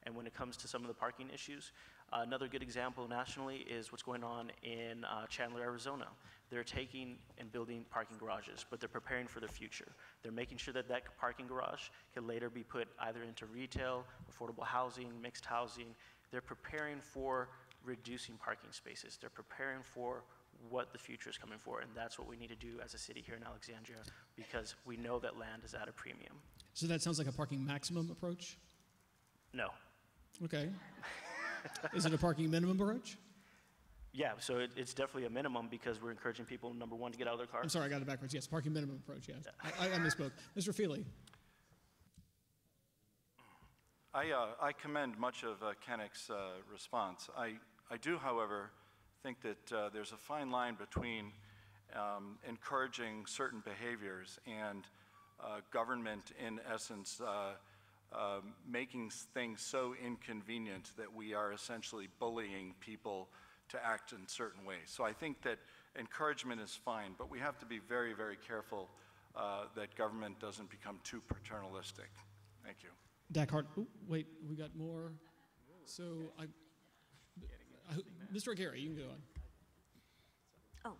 And when it comes to some of the parking issues, another good example nationally is what's going on in Chandler, Arizona. They're taking and building parking garages, but they're preparing for the future. They're making sure that that parking garage can later be put either into retail, affordable housing, mixed housing. They're preparing for reducing parking spaces. They're preparing for what the future is coming for, and that's what we need to do as a city here in Alexandria, because we know that land is at a premium. So that sounds like a parking maximum approach? No. Okay. Is it a parking minimum approach? Yeah, so it's definitely a minimum because we're encouraging people, number one, to get out of their cars. I'm sorry, I got it backwards. Yes, parking minimum approach, yes. Yeah. I misspoke. Mr. Feely. I commend much of Kennick's response. I do, however, think that there's a fine line between encouraging certain behaviors and government, in essence, making things so inconvenient that we are essentially bullying people to act in certain ways. So I think that encouragement is fine, but we have to be very, very careful that government doesn't become too paternalistic. Thank you. Dackhart, wait, we got more. So, Mr. Aguirre, you can go on.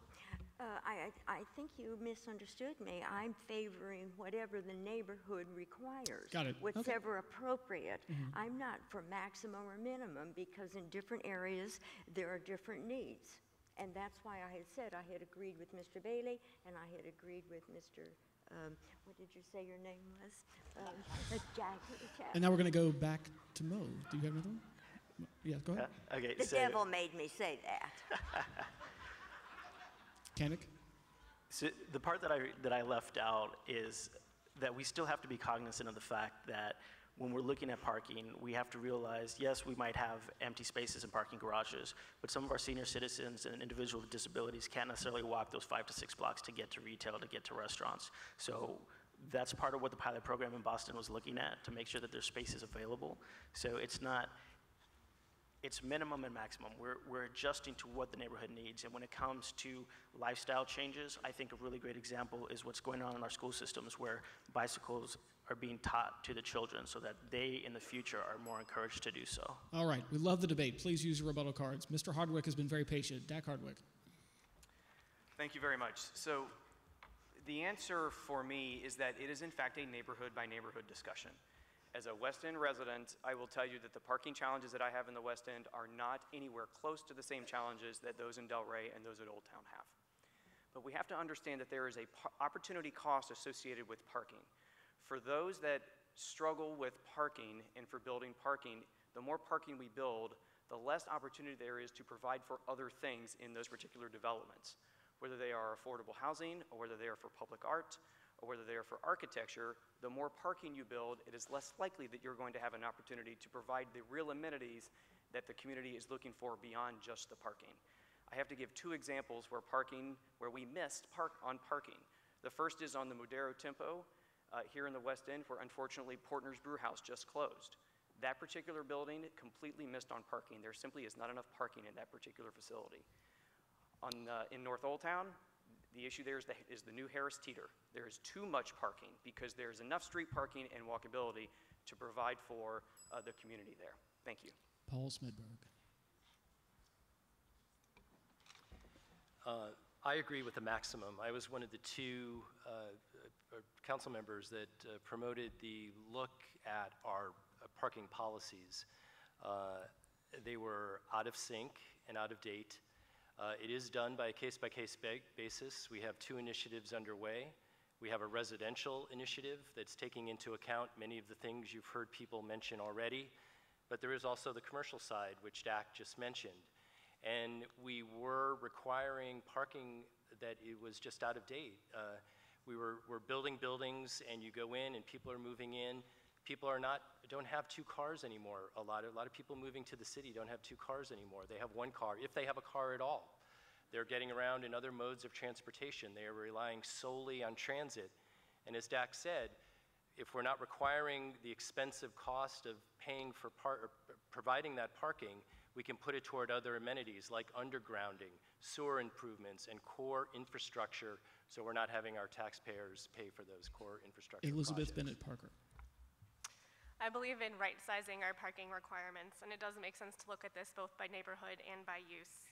I think you misunderstood me. I'm favoring whatever the neighborhood requires. Got it. Whatever appropriate. I'm not for maximum or minimum because in different areas there are different needs. And that's why I had said I had agreed with Mr. Bailey and I had agreed with Mr. What did you say your name was? Jackie. And now we're going to go back to Mo. Do you have another one? Yeah, go ahead. Okay, the devil made me say that. Kanik? So the part that I left out is that we still have to be cognizant of the fact that when we're looking at parking, we have to realize, yes, we might have empty spaces and parking garages, but some of our senior citizens and individuals with disabilities can't necessarily walk those 5 to 6 blocks to get to retail, to get to restaurants. So that's part of what the pilot program in Boston was looking at, to make sure that there's spaces available. So it's not, it's minimum and maximum. We're adjusting to what the neighborhood needs. And when it comes to lifestyle changes, I think a really great example is what's going on in our school systems where bicycles are being taught to the children so that they, in the future, are more encouraged to do so. All right, we love the debate. Please use your rebuttal cards. Mr. Hardwick has been very patient. Dak Hardwick. Thank you very much. So the answer for me is that it is in fact a neighborhood by neighborhood discussion. As a West End resident, I will tell you that the parking challenges that I have in the West End are not anywhere close to the same challenges that those in Delray and those at Old Town have. But we have to understand that there is an opportunity cost associated with parking. For those that struggle with parking and for building parking, the more parking we build, the less opportunity there is to provide for other things in those particular developments, whether they are affordable housing or whether they are for public art, or whether they are for architecture. The more parking you build, it is less likely that you're going to have an opportunity to provide the real amenities that the community is looking for beyond just the parking. I have to give 2 examples where we missed on parking. The first is on the Modero Tempo here in the West End, where unfortunately Portner's Brew House just closed. That particular building completely missed on parking. There simply is not enough parking in that particular facility. In North Old Town, the issue there is the new Harris Teeter. There is too much parking because there's enough street parking and walkability to provide for the community there. Thank you. Paul Smedberg. I agree with the maximum. I was one of the 2 council members that promoted the look at our parking policies. They were out of sync and out of date. It is done by a case-by-case basis. We have 2 initiatives underway. We have a residential initiative that's taking into account many of the things you've heard people mention already, but there is also the commercial side, which Dak just mentioned. And we were requiring parking that it was just out of date. We're building buildings, and you go in, and people are moving in. People don't have 2 cars anymore. A lot of people moving to the city don't have 2 cars anymore. They have 1 car, if they have a car at all. They're getting around in other modes of transportation. They are relying solely on transit. And as Dak said, if we're not requiring the expensive cost of paying for providing that parking, we can put it toward other amenities like undergrounding, sewer improvements, and core infrastructure, so we're not having our taxpayers pay for those core infrastructure Elizabeth projects. Bennett Parker. I believe in right-sizing our parking requirements, and it does make sense to look at this both by neighborhood and by use.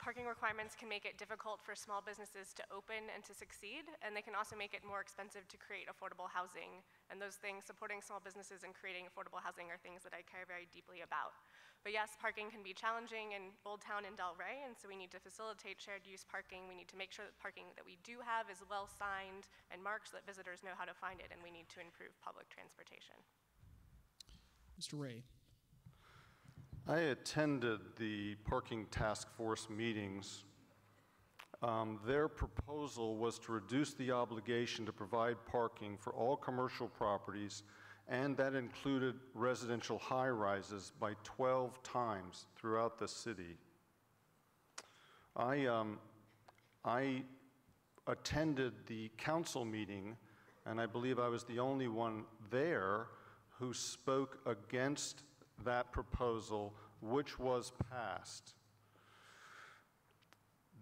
Parking requirements can make it difficult for small businesses to open and to succeed, and they can also make it more expensive to create affordable housing. And those things, supporting small businesses and creating affordable housing, are things that I care very deeply about. But yes, parking can be challenging in Old Town and Delray, and so we need to facilitate shared use parking. We need to make sure that parking that we do have is well signed and marked so that visitors know how to find it, and we need to improve public transportation. Mr. Ray. I attended the parking task force meetings. Their proposal was to reduce the obligation to provide parking for all commercial properties, and that included residential high-rises, by 12 times throughout the city. I attended the council meeting, and I believe I was the only one there who spoke against that proposal, which was passed.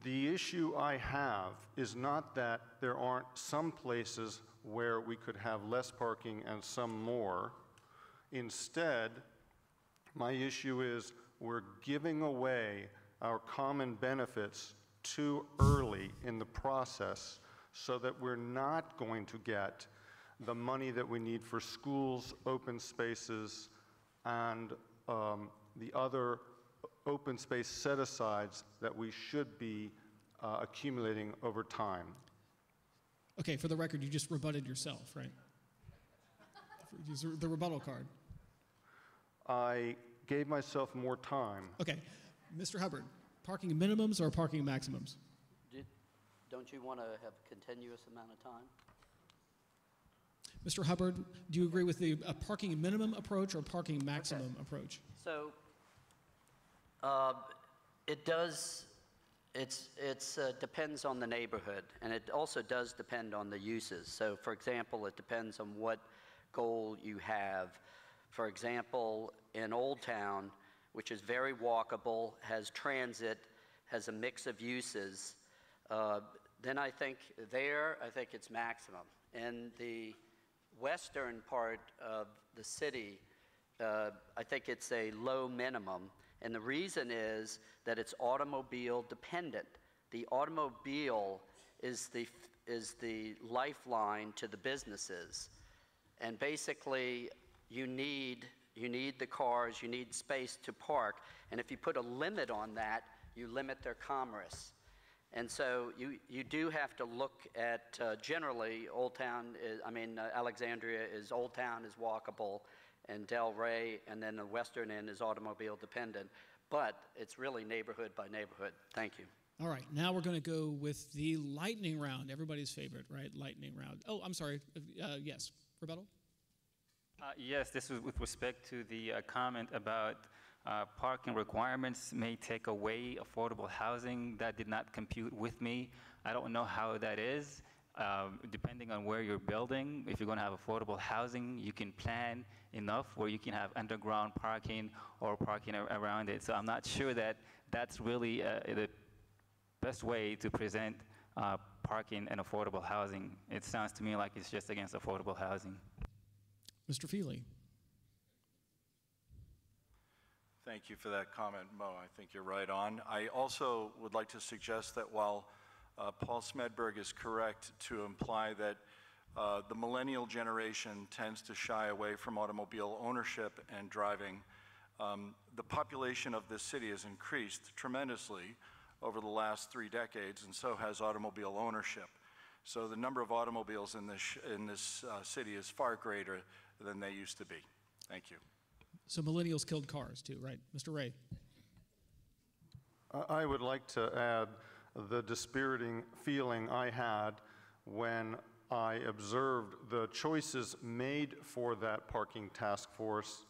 The issue I have is not that there aren't some places where we could have less parking and some more. Instead, my issue is we're giving away our common benefits too early in the process so that we're not going to get the money that we need for schools, open spaces, and the other open space set-asides that we should be accumulating over time. Okay, for the record, you just rebutted yourself, right? The rebuttal card. I gave myself more time. Okay, Mr. Hubbard, parking minimums or parking maximums? Don't you want to have a continuous amount of time? Mr. Hubbard, do you agree with the parking minimum approach or parking maximum approach? So it does, it's depends on the neighborhood, and it also does depend on the uses. So for example, it depends on what goal you have. For example, in Old Town, which is very walkable, has transit, has a mix of uses, then I think it's maximum. In the western part of the city, I think it's a low minimum, and the reason is that it's automobile dependent. The automobile is the lifeline to the businesses, and basically you need the cars, you need space to park, and if you put a limit on that, you limit their commerce. And so you do have to look at, generally, Alexandria is, Old Town is walkable, and Del Rey, and then the western end is automobile dependent. But it's really neighborhood by neighborhood. Thank you. All right, now we're going to go with the lightning round, everybody's favorite, right? Lightning round. Oh, I'm sorry. Yes, rebuttal? Yes, this is with respect to the comment about parking requirements may take away affordable housing. That did not compute with me. I don't know how that is. Depending on where you're building, if you're going to have affordable housing, you can plan enough where you can have underground parking or parking around it. So I'm not sure that that's really the best way to present parking and affordable housing. It sounds to me like it's just against affordable housing. Mr. Feely. Thank you for that comment, Mo. I think you're right on. I also would like to suggest that while Paul Smedberg is correct to imply that the millennial generation tends to shy away from automobile ownership and driving, the population of this city has increased tremendously over the last 3 decades, and so has automobile ownership. So the number of automobiles in this city is far greater than they used to be. Thank you. So millennials killed cars too, right? Mr. Ray. I would like to add the dispiriting feeling I had when I observed the choices made for that parking task force,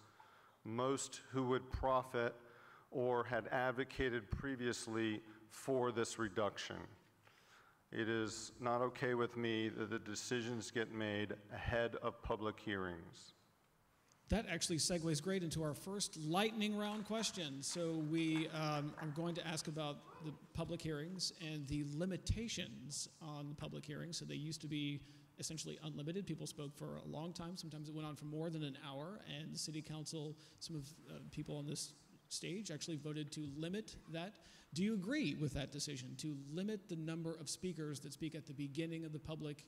most who would profit or had advocated previously for this reduction. It is not okay with me that the decisions get made ahead of public hearings. That actually segues great into our first lightning round question. So we are going to ask about the public hearings and the limitations on the public hearings. So they used to be essentially unlimited. People spoke for a long time. Sometimes it went on for more than an hour. And the city council, some of people on this stage actually voted to limit that. Do you agree with that decision, to limit the number of speakers that speak at the beginning of the public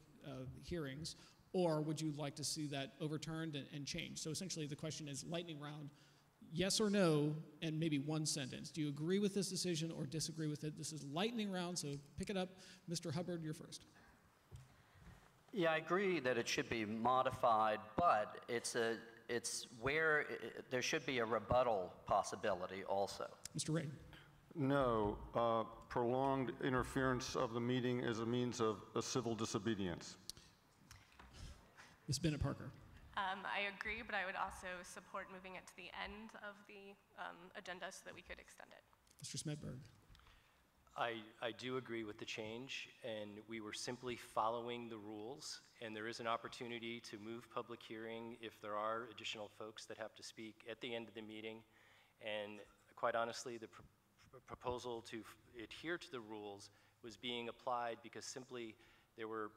hearings? Or would you like to see that overturned and changed? So essentially the question is lightning round, yes or no, and maybe one sentence. Do you agree with this decision or disagree with it? This is lightning round, so pick it up. Mr. Hubbard, you're first. Yeah, I agree that it should be modified, but it's where there should be a rebuttal possibility also. Mr. Ray. No, prolonged interference of the meeting is a means of a civil disobedience. Ms. Bennett Parker. I agree, but I would also support moving it to the end of the agenda so that we could extend it. Mr. Smedberg. I do agree with the change, and we were simply following the rules, and there is an opportunity to move public hearing if there are additional folks that have to speak at the end of the meeting, and quite honestly, the proposal to adhere to the rules was being applied because simply there were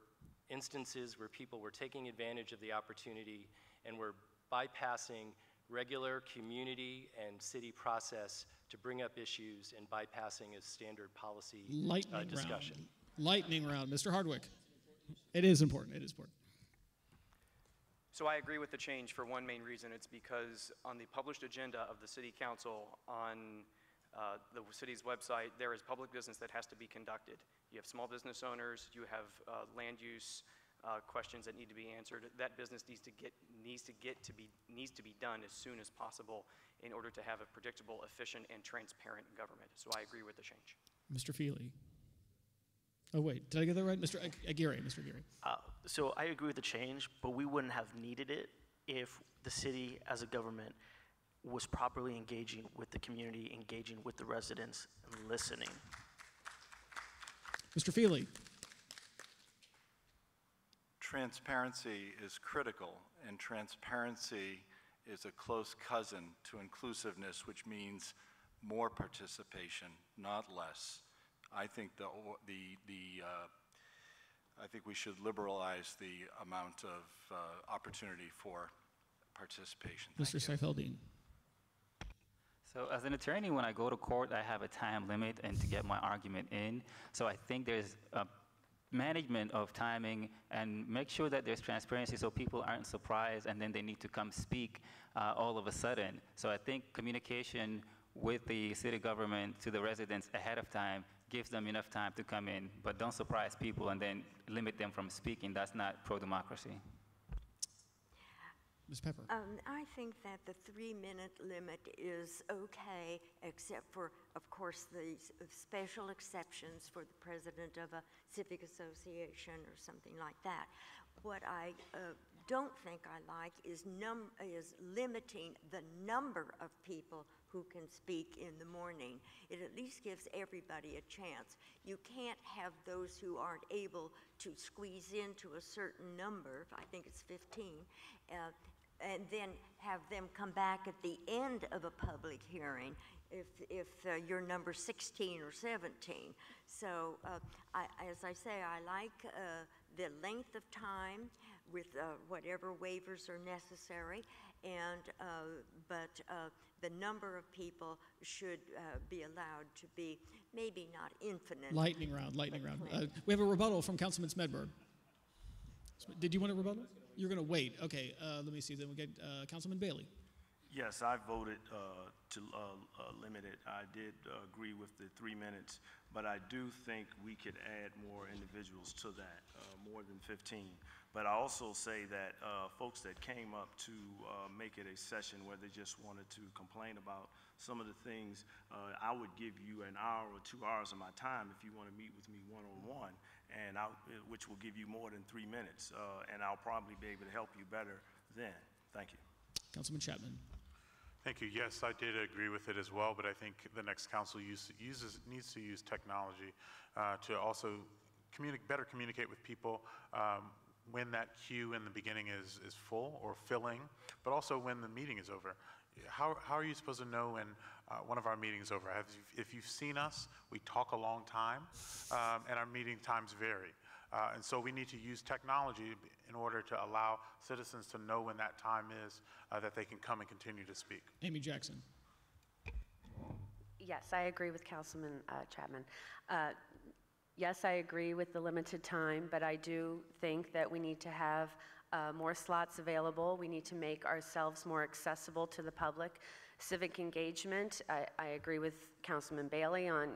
instances where people were taking advantage of the opportunity and were bypassing regular community and city process to bring up issues and bypassing a standard policy discussion. Lightning round. Mr. Hardwick. It is important. It is important. So I agree with the change for one main reason. It's because on the published agenda of the City Council on the city's website, there is public business that has to be conducted. You have small business owners, you have land use questions that need to be answered. That business needs to be done as soon as possible in order to have a predictable, efficient, and transparent government. So I agree with the change. Mr. Feely. Oh, wait, did I get that right? Mr. Aguirre, Mr. Aguirre. So I agree with the change, but we wouldn't have needed it if the city as a government was properly engaging with the community, engaging with the residents, and listening. Mr. Feely. Transparency is critical, and transparency is a close cousin to inclusiveness, which means more participation, not less. I think I think we should liberalize the amount of opportunity for participation. Mr. Seifeldin. So as an attorney, when I go to court, I have a time limit and to get my argument in. So I think there's a management of timing and make sure that there's transparency so people aren't surprised and then they need to come speak all of a sudden. So I think communication with the city government to the residents ahead of time gives them enough time to come in, but don't surprise people and then limit them from speaking. That's not pro-democracy. Ms. Pepper. I think that the 3-minute limit is okay, except for, of course, the special exceptions for the president of a civic association or something like that. What I don't think I like is limiting the number of people who can speak in the morning. It at least gives everybody a chance. You can't have those who aren't able to squeeze into a certain number, I think it's 15, and then have them come back at the end of a public hearing if you're number 16 or 17. So as I say, I like the length of time with whatever waivers are necessary, but the number of people should be allowed to be maybe not infinite. Lightning round. We have a rebuttal from Councilman Smedberg. Did you want a rebuttal? You're going to wait. Okay, let me see. Then we get Councilman Bailey. Yes, I voted to limit it. I did agree with the 3 minutes, but I do think we could add more individuals to that, more than 15. But I also say that folks that came up to make it a session where they just wanted to complain about some of the things, I would give you an hour or 2 hours of my time if you want to meet with me one-on-one, and which will give you more than 3 minutes, and I'll probably be able to help you better then. Thank you. Councilman Chapman. Thank you. Yes, I did agree with it as well, but I think the next council needs to use technology to also better communicate with people when that queue in the beginning is full or filling, but also when the meeting is over. How are you supposed to know when one of our meetings is over? If you've seen us, we talk a long time, and our meeting times vary. And so we need to use technology in order to allow citizens to know when that time is, that they can come and continue to speak. Amy Jackson. Yes, I agree with Councilman Chapman. Yes, I agree with the limited time, but I do think that we need to have more slots available. We need to make ourselves more accessible to the public. Civic engagement, I agree with Councilman Bailey on,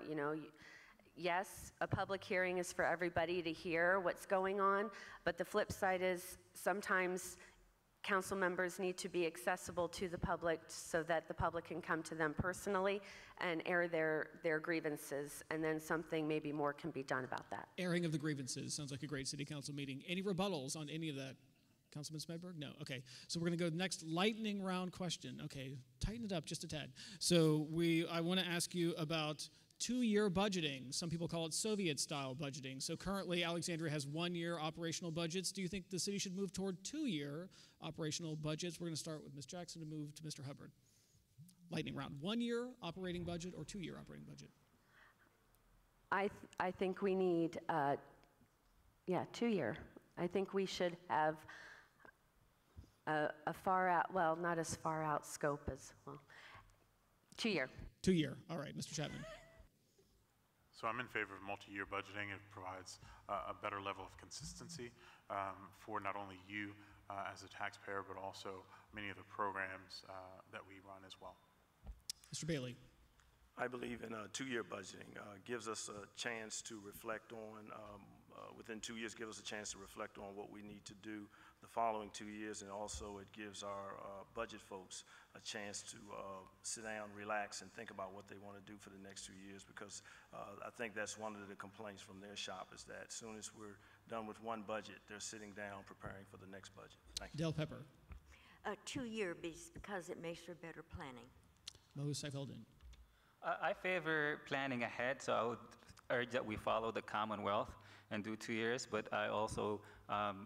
yes, a public hearing is for everybody to hear what's going on, but the flip side is sometimes council members need to be accessible to the public so that the public can come to them personally and air their grievances, and then something maybe more can be done about that. Airing of the grievances sounds like a great city council meeting. Any rebuttals on any of that? Councilman Smedberg? No. Okay. So we're going to go to the next lightning round question. Okay. Tighten it up just a tad. So I want to ask you about 2-year budgeting. Some people call it Soviet-style budgeting. So currently, Alexandria has 1-year operational budgets. Do you think the city should move toward 2-year operational budgets? We're going to start with Ms. Jackson to move to Mr. Hubbard. Lightning round. 1-year operating budget or 2-year operating budget? I think we need, 2-year. I think we should have a far out, well, not as far out scope as, well, 2 year. 2 year. All right, Mr. Chapman. So I'm in favor of multi-year budgeting. It provides a better level of consistency for not only you as a taxpayer, but also many of the programs that we run as well. Mr. Bailey. I believe in 2-year budgeting. Gives us a chance to reflect on, within 2 years, gives us a chance to reflect on what we need to do the following 2 years, and also it gives our budget folks a chance to sit down, relax, and think about what they want to do for the next 2 years, because I think that's one of the complaints from their shop is that as soon as we're done with one budget, they're sitting down preparing for the next budget. Thank you. Del Pepper. 2 year because it makes for better planning. Mo Seifeldin. I favor planning ahead, so I would urge that we follow the Commonwealth and do 2 years, but I also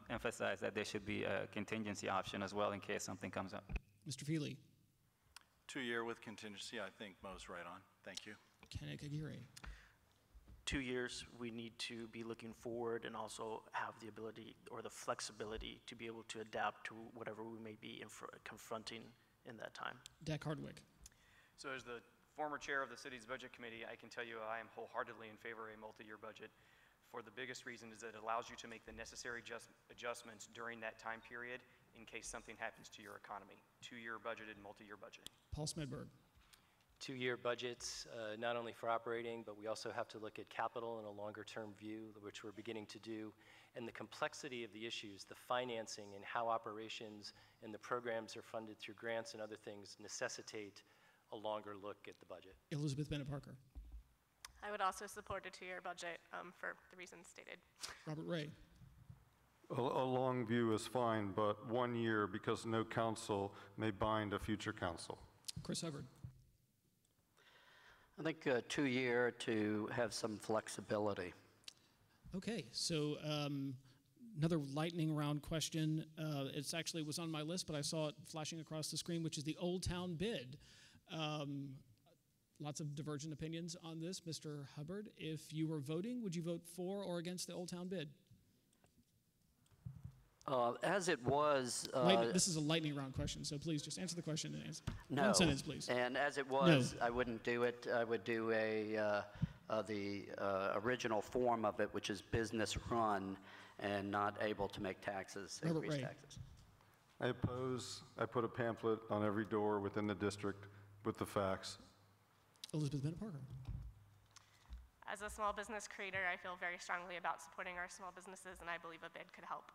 emphasize that there should be a contingency option as well in case something comes up. Mr. Feely. 2 year with contingency, I think Mo's right on. Thank you. Kenneth Aguirre. 2 years, we need to be looking forward and also have the ability or the flexibility to be able to adapt to whatever we may be confronting in that time. Dak Hardwick. So as the former chair of the city's budget committee, I can tell you I am wholeheartedly in favor of a multi-year budget. For the biggest reason is that it allows you to make the necessary adjustments during that time period in case something happens to your economy. 2-year budgeted, multi-year budgeting. Paul Smedberg. 2-year budgets, not only for operating, but we also have to look at capital in a longer-term view, which we're beginning to do, and the complexity of the issues, the financing, and how operations and the programs are funded through grants and other things necessitate a longer look at the budget. Elizabeth Bennett Parker. I would also support a 2-year budget for the reasons stated. Robert Ray. A long view is fine, but 1 year because no council may bind a future council. Chris Hubbard. I think 2 year to have some flexibility. Okay, so another lightning round question. It's actually was on my list, but I saw it flashing across the screen, which is the Old Town bid. Lots of divergent opinions on this. Mr. Hubbard, if you were voting, would you vote for or against the Old Town bid? As it was... this is a lightning round question, so please just answer the question and answer. No. One sentence, please. And as it was, No. I wouldn't do it. I would do the original form of it, which is business run and not able to make taxes, Robert increase Ray. taxes. I oppose. I put a pamphlet on every door within the district with the facts. Elizabeth Bennett Parker. As a small business creator, I feel very strongly about supporting our small businesses, and I believe a bid could help.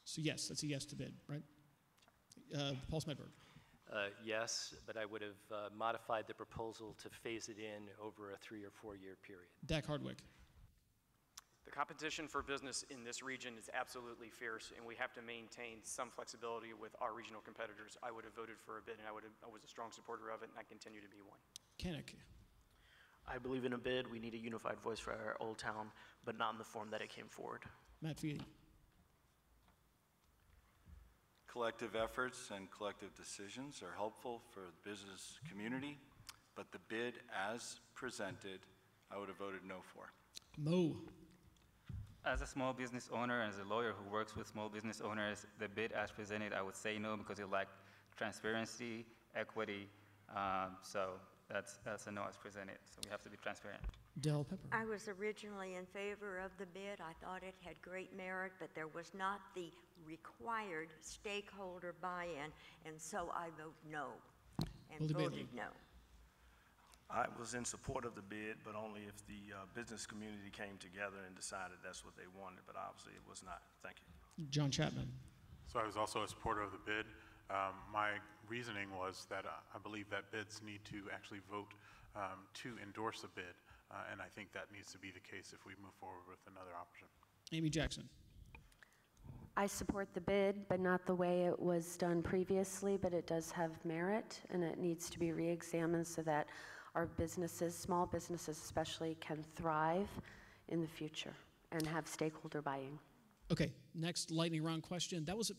So yes, that's a yes to bid, right? Paul Smedberg. Yes, but I would have modified the proposal to phase it in over a 3 or 4 year period. Dak Hardwick. The competition for business in this region is absolutely fierce, and we have to maintain some flexibility with our regional competitors. I would have voted for a bid, and I was a strong supporter of it, and I continue to be one. Kenneth. I believe in a bid. We need a unified voice for our Old Town, but not in the form that it came forward. Matt Feely. Collective efforts and collective decisions are helpful for the business community, but the bid as presented, I would have voted no for. Mo. As a small business owner and as a lawyer who works with small business owners, the bid as presented, I would say no because it lacked transparency, equity. So that's a no as presented. So we have to be transparent. Del Pepper. I was originally in favor of the bid. I thought it had great merit, but there was not the required stakeholder buy-in, and so I vote no and voted no. I was in support of the bid, but only if the business community came together and decided that's what they wanted, but obviously it was not. Thank you. John Chapman. So I was also a supporter of the bid. My reasoning was that I believe that bids need to actually vote to endorse a bid, and I think that needs to be the case if we move forward with another option. Amy Jackson. I support the bid, but not the way it was done previously, but it does have merit, and it needs to be re-examined so that our businesses, small businesses especially, can thrive in the future and have stakeholder buy-in. Okay, next lightning round question. That was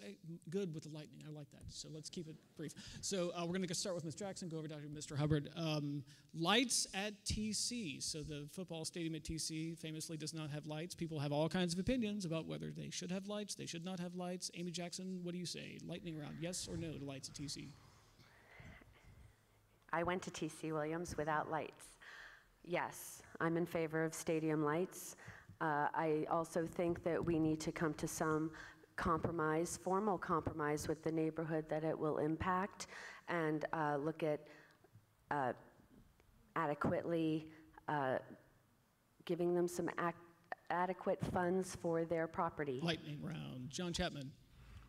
good with the lightning. I like that. So let's keep it brief. So we're going to start with Ms. Jackson, go over to Mr. Hubbard. Lights at TC. So the football stadium at TC famously does not have lights. People have all kinds of opinions about whether they should have lights, they should not have lights. Amy Jackson, what do you say? Lightning round, yes or no to lights at TC? I went to TC Williams without lights. Yes, I'm in favor of stadium lights. I also think that we need to come to some compromise, formal compromise with the neighborhood that it will impact, and look at adequately giving them some adequate funds for their property. Lightning round. John Chapman.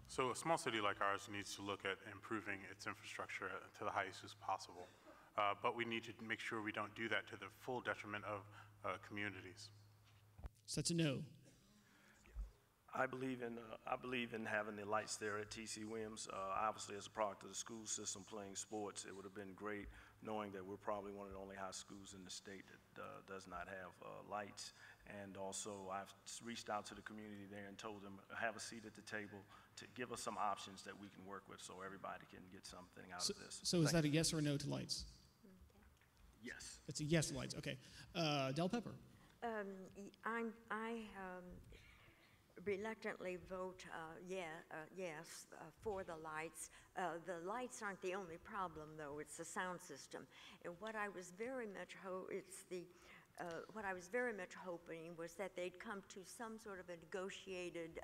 So a small city like ours needs to look at improving its infrastructure to the highest as possible. But we need to make sure we don't do that to the full detriment of communities. So that's a no. I believe in having the lights there at TC Williams. Obviously, as a product of the school system playing sports, it would have been great knowing that we're probably one of the only high schools in the state that does not have lights. And also, I've reached out to the community there and told them, have a seat at the table to give us some options that we can work with so everybody can get something out of this. So is that a yes or a no to lights? Yes. It's a yes to lights, okay. Del Pepper. I reluctantly vote yes for the lights. The lights aren't the only problem, though. It's the sound system. And what I was very much hoping was that they'd come to some sort of a negotiated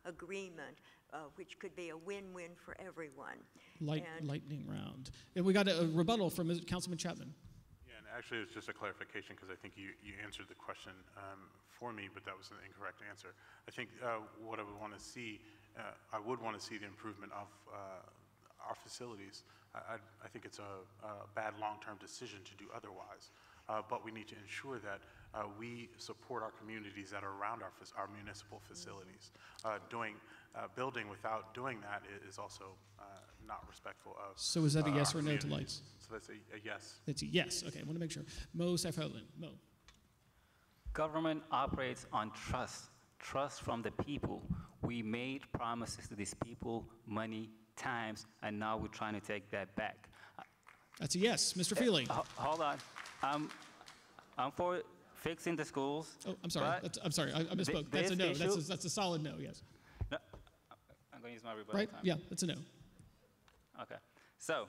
agreement, which could be a win-win for everyone. Lightning round. And we got a rebuttal from Councilman Chapman. Actually, it's just a clarification because I think you answered the question for me, but that was an incorrect answer. I think what I would want to see, I would want to see the improvement of our facilities. I think it's a bad long-term decision to do otherwise, but we need to ensure that we support our communities that are around our municipal facilities. Building without doing that is also not respectful of. So is that a yes or no to lights? So that's a yes. It's a yes. Okay, I want to make sure. Mo Saifuddin. Mo. Government operates on trust from the people. We made promises to these people, money, times, and now we're trying to take that back. That's a yes. Mr. Feely. Hold on. I'm for fixing the schools. Oh, I'm sorry. I'm sorry. I misspoke. That's a no. That's a solid no, yes. No, I'm going to use my rebuttal right? time. Yeah, that's a no. Okay. So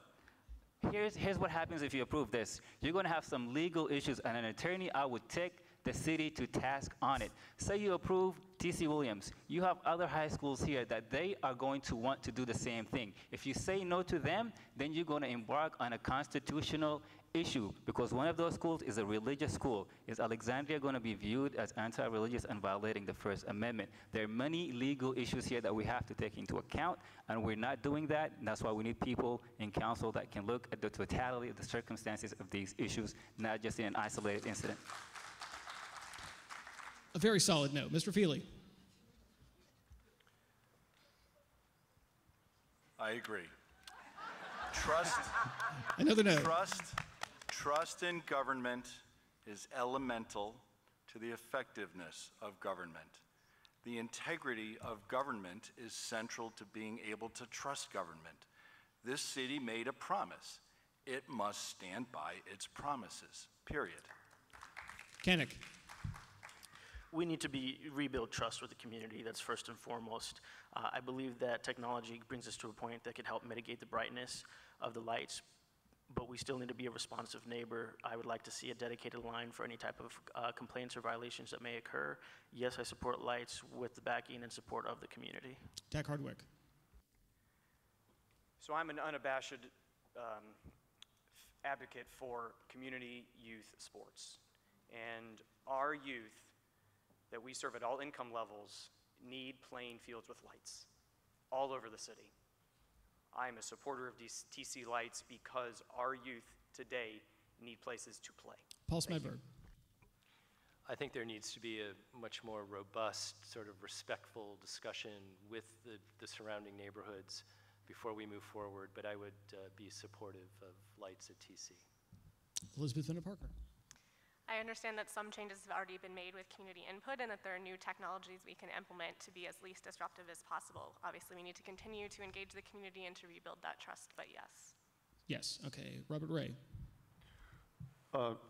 here's what happens if you approve this. You're going to have some legal issues, and an attorney, I would take the city to task on it. Say you approve TC Williams. You have other high schools here that they are going to want to do the same thing. If you say no to them, then you're going to embark on a constitutional issue, because one of those schools is a religious school. Is Alexandria going to be viewed as anti-religious and violating the First Amendment? There are many legal issues here that we have to take into account, and we're not doing that. And that's why we need people in council that can look at the totality of the circumstances of these issues, not just in an isolated incident. A very solid no. Mr. Feely. I agree. Trust. Another no. Trust in government is elemental to the effectiveness of government. The integrity of government is central to being able to trust government. This city made a promise. It must stand by its promises, period. Kannick. We need to rebuild trust with the community. That's first and foremost. I believe that technology brings us to a point that could help mitigate the brightness of the lights, but we still need to be a responsive neighbor. I would like to see a dedicated line for any type of complaints or violations that may occur. Yes, I support lights with the backing and support of the community. Dak Hardwick. So I'm an unabashed advocate for community youth sports. And our youth that we serve at all income levels need playing fields with lights all over the city. I am a supporter of these TC lights because our youth today need places to play. Paul Smedberg. I think there needs to be a much more robust, sort of respectful discussion with the surrounding neighborhoods before we move forward, but I would be supportive of lights at TC. Elizabeth Bennett Parker. I understand that some changes have already been made with community input and that there are new technologies we can implement to be as least disruptive as possible. Obviously, we need to continue to engage the community and to rebuild that trust, but yes. Yes, okay. Robert Ray.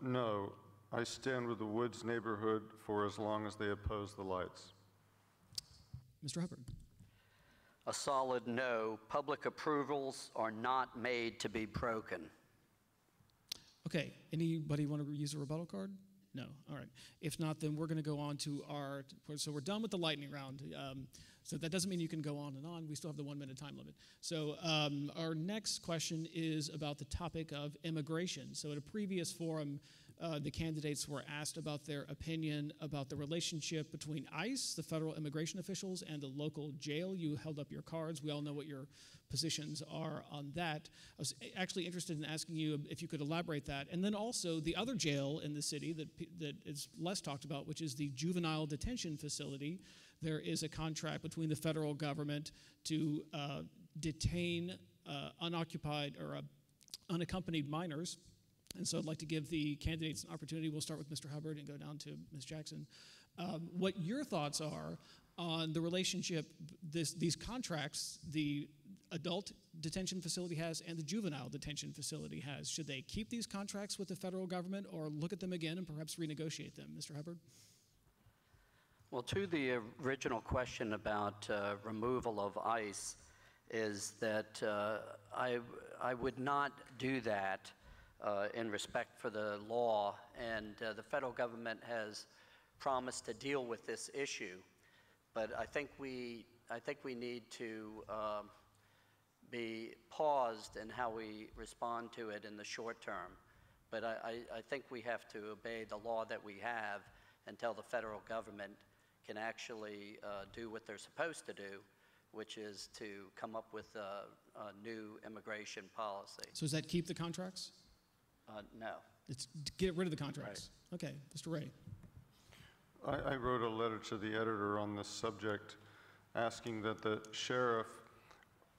No, I stand with the Woods neighborhood for as long as they oppose the lights. Mr. Hubbard. A solid no. Public approvals are not made to be broken. Okay, anybody want to use a rebuttal card? No, all right. If not, then we're going to go on to so we're done with the lightning round. So that doesn't mean you can go on and on. We still have the 1 minute time limit. So our next question is about the topic of immigration. So at a previous forum, the candidates were asked about their opinion about the relationship between ICE, the federal immigration officials, and the local jail. You held up your cards. We all know what your positions are on that. I was actually interested in asking you if you could elaborate that. And then also the other jail in the city that is less talked about, which is the juvenile detention facility. There is a contract between the federal government to detain unoccupied or unaccompanied minors. And so I'd like to give the candidates an opportunity. We'll start with Mr. Hubbard and go down to Ms. Jackson. What your thoughts are on the relationship these contracts the adult detention facility has and the juvenile detention facility has. Should they keep these contracts with the federal government or look at them again and perhaps renegotiate them? Mr. Hubbard? Well, to the original question about removal of ICE is that I would not do that in respect for the law, and the federal government has promised to deal with this issue. But I think we need to be paused in how we respond to it in the short term. But I think we have to obey the law that we have until the federal government can actually do what they're supposed to do, which is to come up with a new immigration policy. So does that keep the contracts? No. It's get rid of the contracts. Right. Okay, Mr. Ray. I wrote a letter to the editor on this subject asking that the sheriff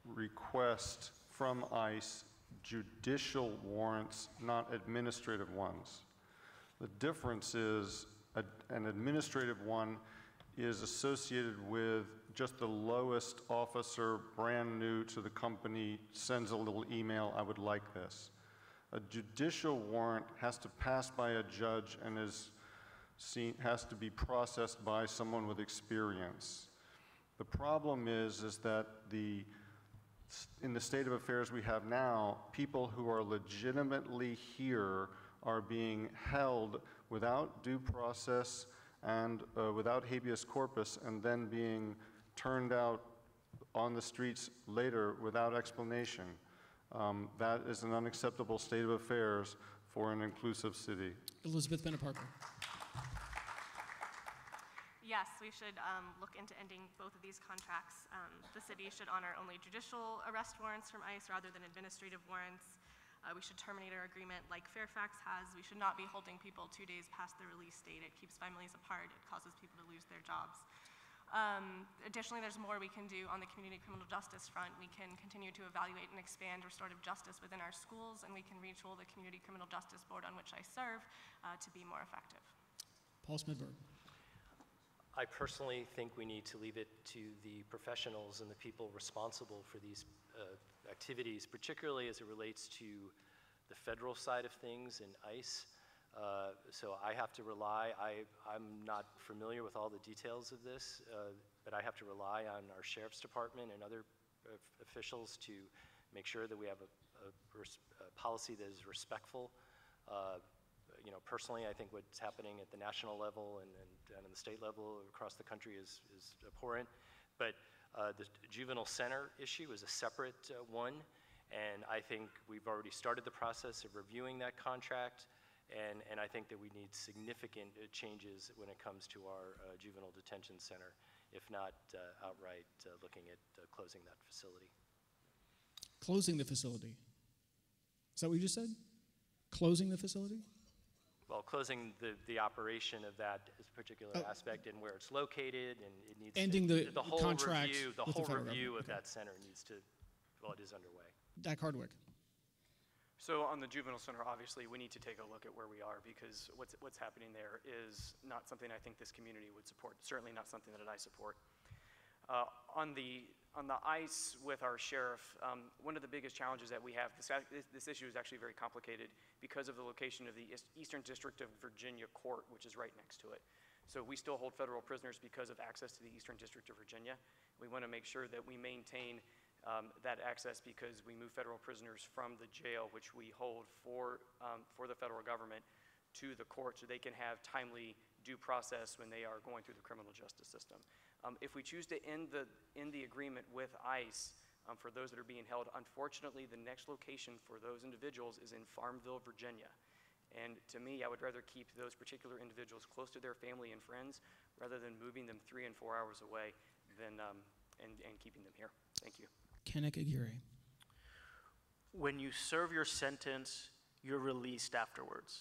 request from ICE judicial warrants, not administrative ones. The difference is an administrative one is associated with just the lowest officer, brand new to the company, sends a little email, I would like this. A judicial warrant has to pass by a judge and has to be processed by someone with experience. The problem is that in the state of affairs we have now, people who are legitimately here are being held without due process and without habeas corpus, and then being turned out on the streets later without explanation. That is an unacceptable state of affairs for an inclusive city. Elizabeth Bennett Parker. Yes, we should look into ending both of these contracts. The city should honor only judicial arrest warrants from ICE rather than administrative warrants. We should terminate our agreement like Fairfax has. We should not be holding people 2 days past the release date. It keeps families apart. It causes people to lose their jobs. Additionally, there's more we can do on the community criminal justice front. We can continue to evaluate and expand restorative justice within our schools, and we can retool the Community Criminal Justice Board on which I serve to be more effective. Paul Smidberg. I personally think we need to leave it to the professionals and the people responsible for these activities, particularly as it relates to the federal side of things in ICE. So I have to rely, I'm not familiar with all the details of this, but I have to rely on our Sheriff's Department and other officials to make sure that we have a policy that is respectful. Personally, I think what's happening at the national level and on the state level across the country is abhorrent. But the juvenile center issue is a separate one, and I think we've already started the process of reviewing that contract, and I think that we need significant changes when it comes to our juvenile detention center, if not outright looking at closing that facility. Closing the facility. Is that what you just said? Closing the facility? Well, closing the operation of that particular aspect and where it's located, and it needs ending the whole contract review, with the federal review government. of that center needs to, well, it is underway. Dak Hardwick. So on the juvenile center, obviously, we need to take a look at where we are because what's happening there is not something I think this community would support, certainly not something that I support. On the ICE with our sheriff, one of the biggest challenges that we have, this issue is actually very complicated because of the location of the Eastern District of Virginia Court, which is right next to it. So we still hold federal prisoners because of access to the Eastern District of Virginia. We want to make sure that we maintain that access because we move federal prisoners from the jail, which we hold for the federal government, to the court so they can have timely due process when they are going through the criminal justice system. If we choose to end the agreement with ICE for those that are being held, unfortunately, the next location for those individuals is in Farmville, Virginia. And to me, I would rather keep those particular individuals close to their family and friends rather than moving them 3 and 4 hours away than, and keeping them here. Thank you. Kenneth Aguirre. When you serve your sentence, you're released afterwards.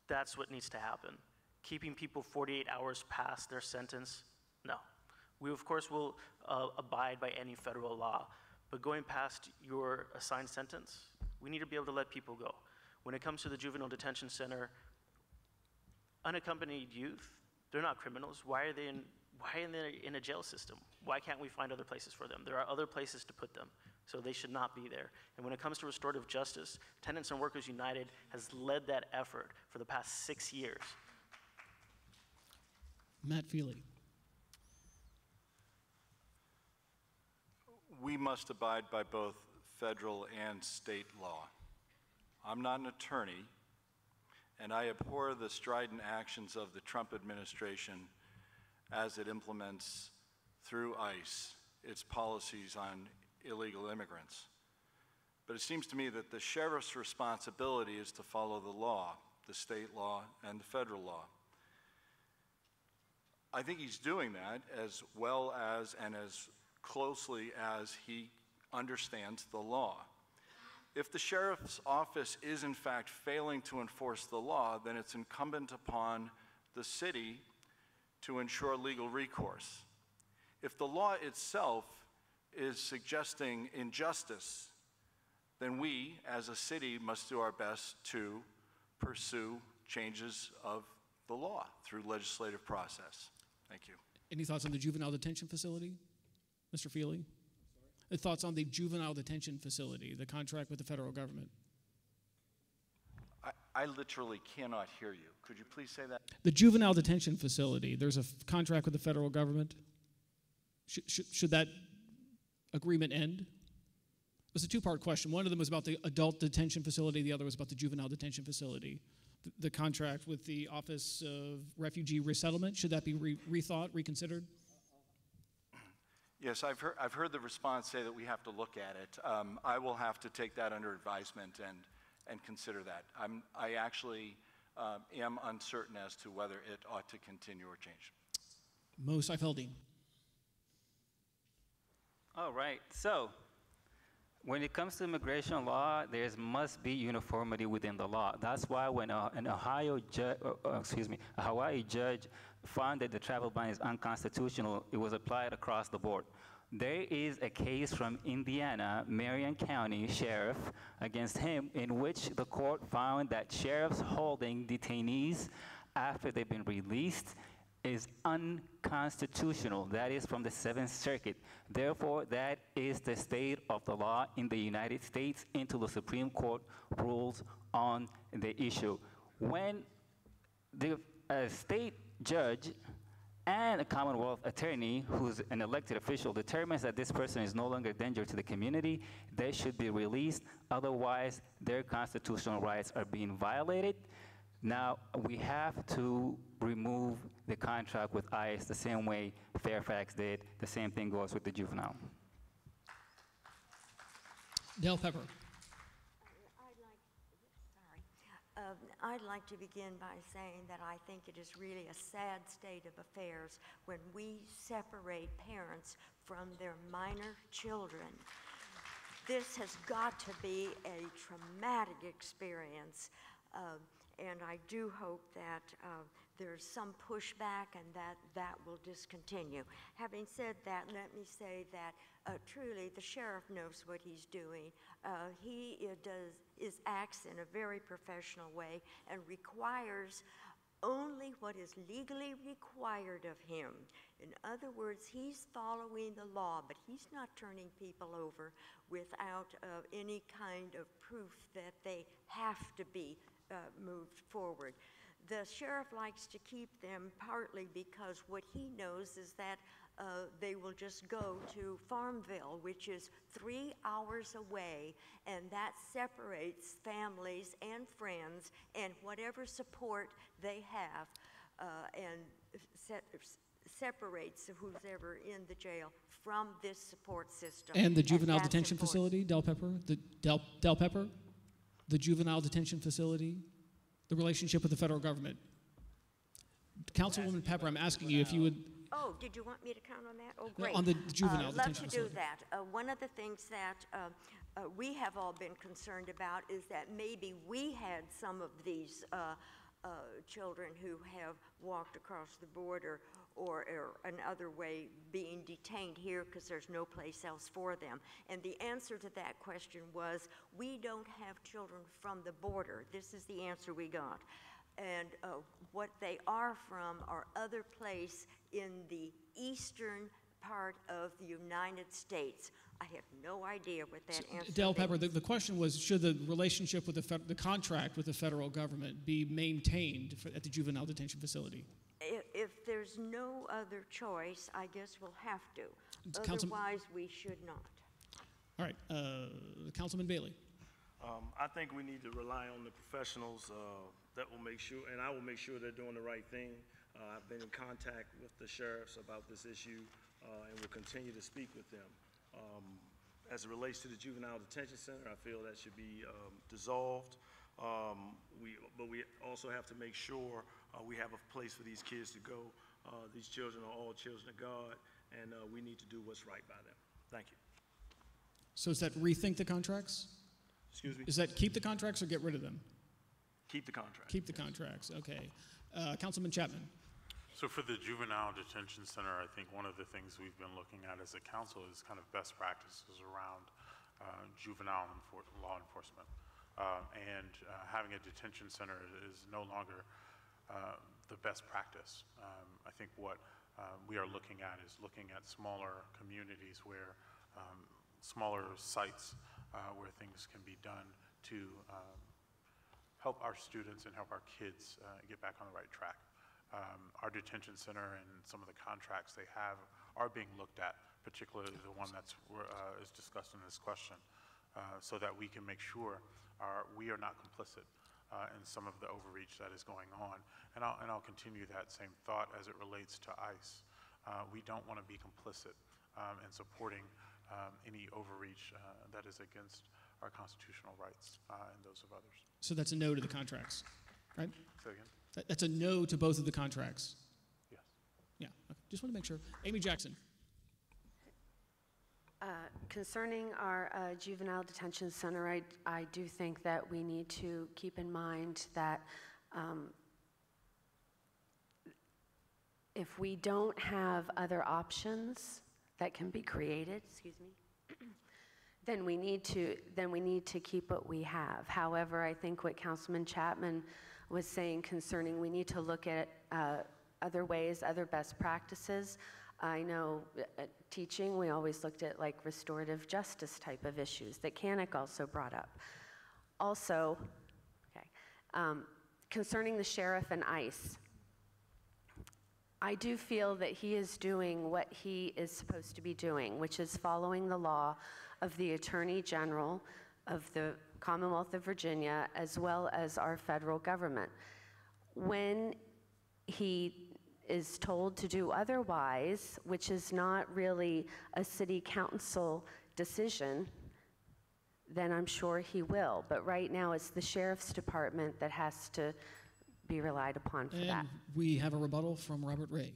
That's what needs to happen. Keeping people 48 hours past their sentence, no. We, of course, will abide by any federal law, but going past your assigned sentence, we need to be able to let people go. When it comes to the juvenile detention center, unaccompanied youth, they're not criminals. Why are they in a jail system? Why can't we find other places for them? There are other places to put them, so they should not be there. And when it comes to restorative justice, Tenants and Workers United has led that effort for the past 6 years. Matt Feely. We must abide by both federal and state law. I'm not an attorney, and I abhor the strident actions of the Trump administration as it implements through ICE its policies on illegal immigrants. But it seems to me that the sheriff's responsibility is to follow the law, the state law and the federal law. I think he's doing that as well as and as closely as he understands the law. If the sheriff's office is in fact failing to enforce the law, then it's incumbent upon the city to ensure legal recourse. If the law itself is suggesting injustice, then we as a city must do our best to pursue changes of the law through legislative process. Thank you. Any thoughts on the juvenile detention facility? Mr. Feely? Thoughts on the juvenile detention facility, the contract with the federal government? I literally cannot hear you. Could you please say that? The juvenile detention facility, there's a contract with the federal government. Should that agreement end? It was a two-part question. One of them was about the adult detention facility. The other was about the juvenile detention facility. The contract with the Office of Refugee Resettlement, should that be rethought, reconsidered? Yes, I've heard the response say that we have to look at it. I will have to take that under advisement and consider that. I actually am uncertain as to whether it ought to continue or change. Mo Seifeldin. All right, so when it comes to immigration law, there must be uniformity within the law. That's why when an a Hawaii judge found that the travel ban is unconstitutional, it was applied across the board. There is a case from Indiana, Marion County Sheriff, against him in which the court found that sheriffs holding detainees after they've been released is unconstitutional. That is from the 7th Circuit. Therefore, that is the state of the law in the United States until the Supreme Court rules on the issue. When the state judge and a Commonwealth attorney who's an elected official determines that this person is no longer a danger to the community, they should be released. Otherwise, their constitutional rights are being violated. Now, we have to remove the contract with ICE the same way Fairfax did. The same thing goes with the juvenile. Dale Pepper. I'd like to begin by saying that I think it is really a sad state of affairs when we separate parents from their minor children. This has got to be a traumatic experience, and I do hope that there's some pushback and that will discontinue. Having said that, let me say that truly the sheriff knows what he's doing. He acts in a very professional way and requires only what is legally required of him. In other words, he's following the law, but he's not turning people over without any kind of proof that they have to be moved forward. The sheriff likes to keep them partly because what he knows is that they will just go to Farmville, which is 3 hours away, and that separates families and friends and whatever support they have, and separates who's ever in the jail from this support system. And the juvenile that's detention important. facility, Del Pepper, Del Pepper, the juvenile detention facility, the relationship with the federal government. Councilwoman Pepper, I'm asking you if you would. Oh, did you want me to count on that? Oh, No, great. on the juvenile love detention to do facility. that. One of the things that we have all been concerned about is that maybe we had some of these children who have walked across the border or another way being detained here because there's no place else for them. And the answer to that question was, we don't have children from the border. This is the answer we got. And what they are from are other place in the eastern part of the United States. I have no idea what that answer is. Del Pepper, the question was, should the relationship with the contract with the federal government be maintained at the juvenile detention facility? If there's no other choice, I guess we'll have to. Otherwise, we should not. All right, Councilman Bailey. I think we need to rely on the professionals that will make sure, and I will make sure they're doing the right thing. I've been in contact with the sheriffs about this issue and will continue to speak with them. As it relates to the juvenile detention center, I feel that should be dissolved. But we also have to make sure we have a place for these kids to go. These children are all children of God, and we need to do what's right by them. Thank you. So is that rethink the contracts? Excuse me? Is that keep the contracts or get rid of them? Keep the contract. Keep the contracts, okay. Councilman Chapman. So for the juvenile detention center, I think one of the things we've been looking at as a council is kind of best practices around juvenile law enforcement. Having a detention center is no longer the best practice. I think what we are looking at is looking at smaller communities where smaller sites where things can be done to help our students and help our kids get back on the right track. Our detention center and some of the contracts they have are being looked at, particularly the one that's is discussed in this question, so that we can make sure we are not complicit in some of the overreach that is going on. And I'll continue that same thought as it relates to ICE. We don't want to be complicit in supporting any overreach that is against our constitutional rights and those of others. So that's a no to the contracts, right? Say again? That's a no to both of the contracts? Yes. Yeah, okay. Just want to make sure. Amy Jackson. Concerning our juvenile detention center, I do think that we need to keep in mind that if we don't have other options that can be created, excuse me, then we need to keep what we have. However, I think what Councilman Chapman was saying concerning we need to look at other ways, other best practices. I know at teaching, we always looked at like restorative justice type of issues that Kanik also brought up. Also, concerning the sheriff and ICE, I do feel that he is doing what he is supposed to be doing, which is following the law of the Attorney General of the Commonwealth of Virginia, as well as our federal government. When he is told to do otherwise, which is not really a city council decision, then I'm sure he will. But right now, it's the sheriff's department that has to be relied upon for that. And we have a rebuttal from Robert Ray.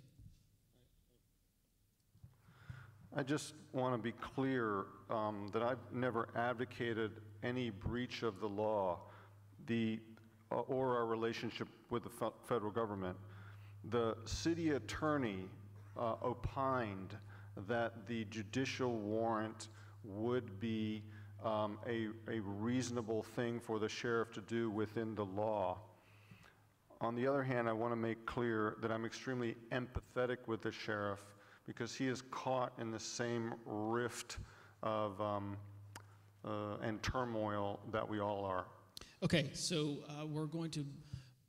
I just want to be clear that I've never advocated any breach of the law or our relationship with the federal government. The city attorney opined that the judicial warrant would be a reasonable thing for the sheriff to do within the law. On the other hand, I want to make clear that I'm extremely empathetic with the sheriff because he is caught in the same rift of and turmoil that we all are. Okay, so we're going to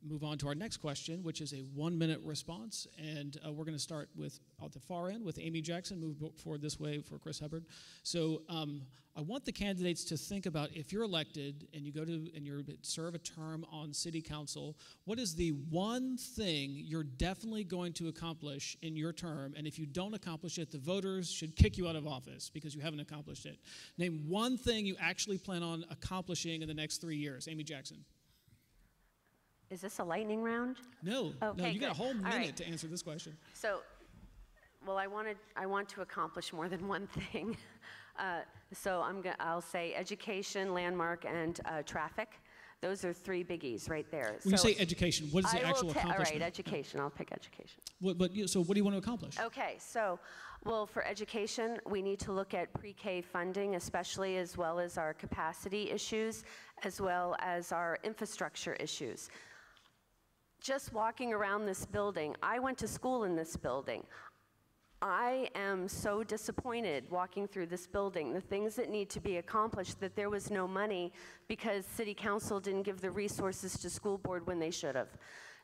move on to our next question, which is a 1-minute response. And we're going to start with, at the far end, with Amy Jackson, move forward this way for Chris Hubbard. So I want the candidates to think about, if you're elected and you go to and you serve a term on city council, what is the one thing you're definitely going to accomplish in your term? And if you don't accomplish it, the voters should kick you out of office because you haven't accomplished it. Name one thing you actually plan on accomplishing in the next 3 years. Amy Jackson. Is this a lightning round? No, Okay, no, you got a good. whole minute right. to answer this question. So, well, I want to accomplish more than one thing. So I'll say education, landmark, and traffic. Those are 3 biggies right there. When you say education, what is the actual accomplishment? All right, education. I'll pick education. So what do you want to accomplish? Okay, so, well, for education, we need to look at pre-K funding, especially, as well as our capacity issues, as well as our infrastructure issues. Just walking around this building, I went to school in this building. I am so disappointed walking through this building, the things that need to be accomplished, that there was no money because city council didn't give the resources to school board when they should have.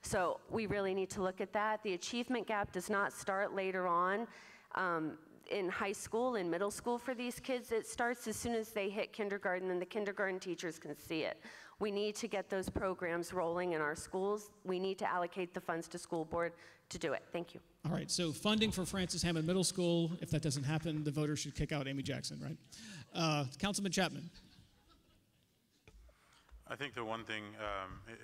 So we really need to look at that. The achievement gap does not start later on in high school, in middle school for these kids. It starts as soon as they hit kindergarten, and the kindergarten teachers can see it. We need to get those programs rolling in our schools. We need to allocate the funds to school board to do it. Thank you. All right, so funding for Francis Hammond Middle School. If that doesn't happen, the voters should kick out Amy Jackson, right? Councilman Chapman. I think the one thing,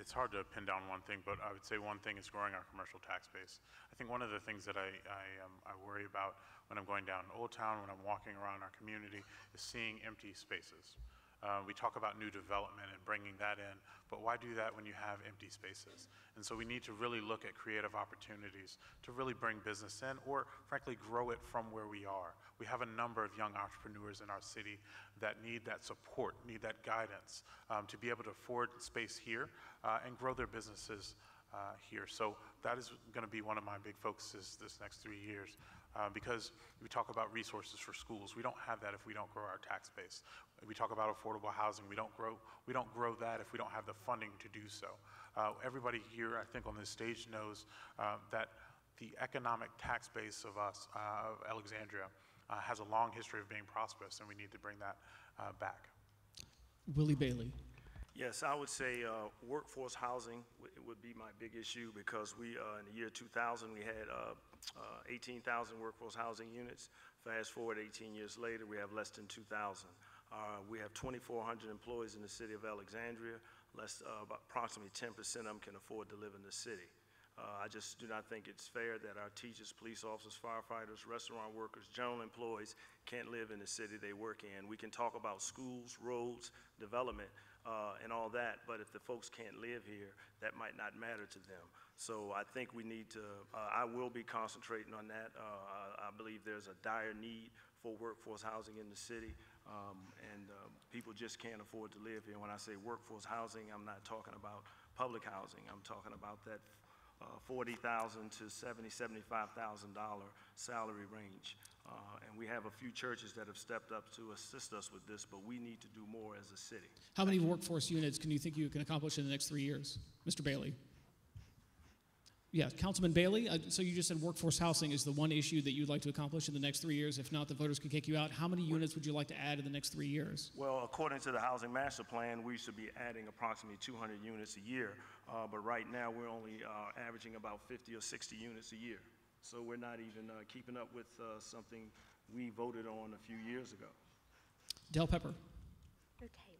it's hard to pin down one thing, but I would say one thing is growing our commercial tax base. I think one of the things that I worry about when I'm going down Old Town, when I'm walking around our community, is seeing empty spaces. We talk about new development and bringing that in, but why do that when you have empty spaces? And so we need to really look at creative opportunities to really bring business in, or frankly grow it from where we are. We have a number of young entrepreneurs in our city that need that support, need that guidance to be able to afford space here and grow their businesses here. So that is going to be one of my big focuses this next 3 years. Because we talk about resources for schools. We don't have that if we don't grow our tax base. We talk about affordable housing. We don't grow that if we don't have the funding to do so. Everybody here, I think, on this stage knows that the economic tax base of us, of Alexandria, has a long history of being prosperous, and we need to bring that back. Willie Bailey. Yes, I would say workforce housing would be my big issue, because we, in the year 2000, we had 18,000 workforce housing units. Fast forward 18 years later, we have less than 2,000. We have 2,400 employees in the city of Alexandria. Approximately 10% of them can afford to live in the city. I just do not think it's fair that our teachers, police officers, firefighters, restaurant workers, general employees can't live in the city they work in. We can talk about schools, roads, development, and all that, but if the folks can't live here, that might not matter to them. So I think we need to, I will be concentrating on that. I believe there's a dire need for workforce housing in the city, and people just can't afford to live here. When I say workforce housing, I'm not talking about public housing. I'm talking about that $40,000 to $70,000, $75,000 salary range. And we have a few churches that have stepped up to assist us with this, but we need to do more as a city. How many workforce units can you think you can accomplish in the next 3 years? Mr. Bailey. Yeah, Councilman Bailey, so you just said workforce housing is the one issue that you'd like to accomplish in the next 3 years. If not, the voters could kick you out. How many units would you like to add in the next 3 years? Well, according to the Housing Master Plan, we should be adding approximately 200 units a year. But right now, we're only averaging about 50 or 60 units a year. So we're not even keeping up with something we voted on a few years ago. Del Pepper. Okay.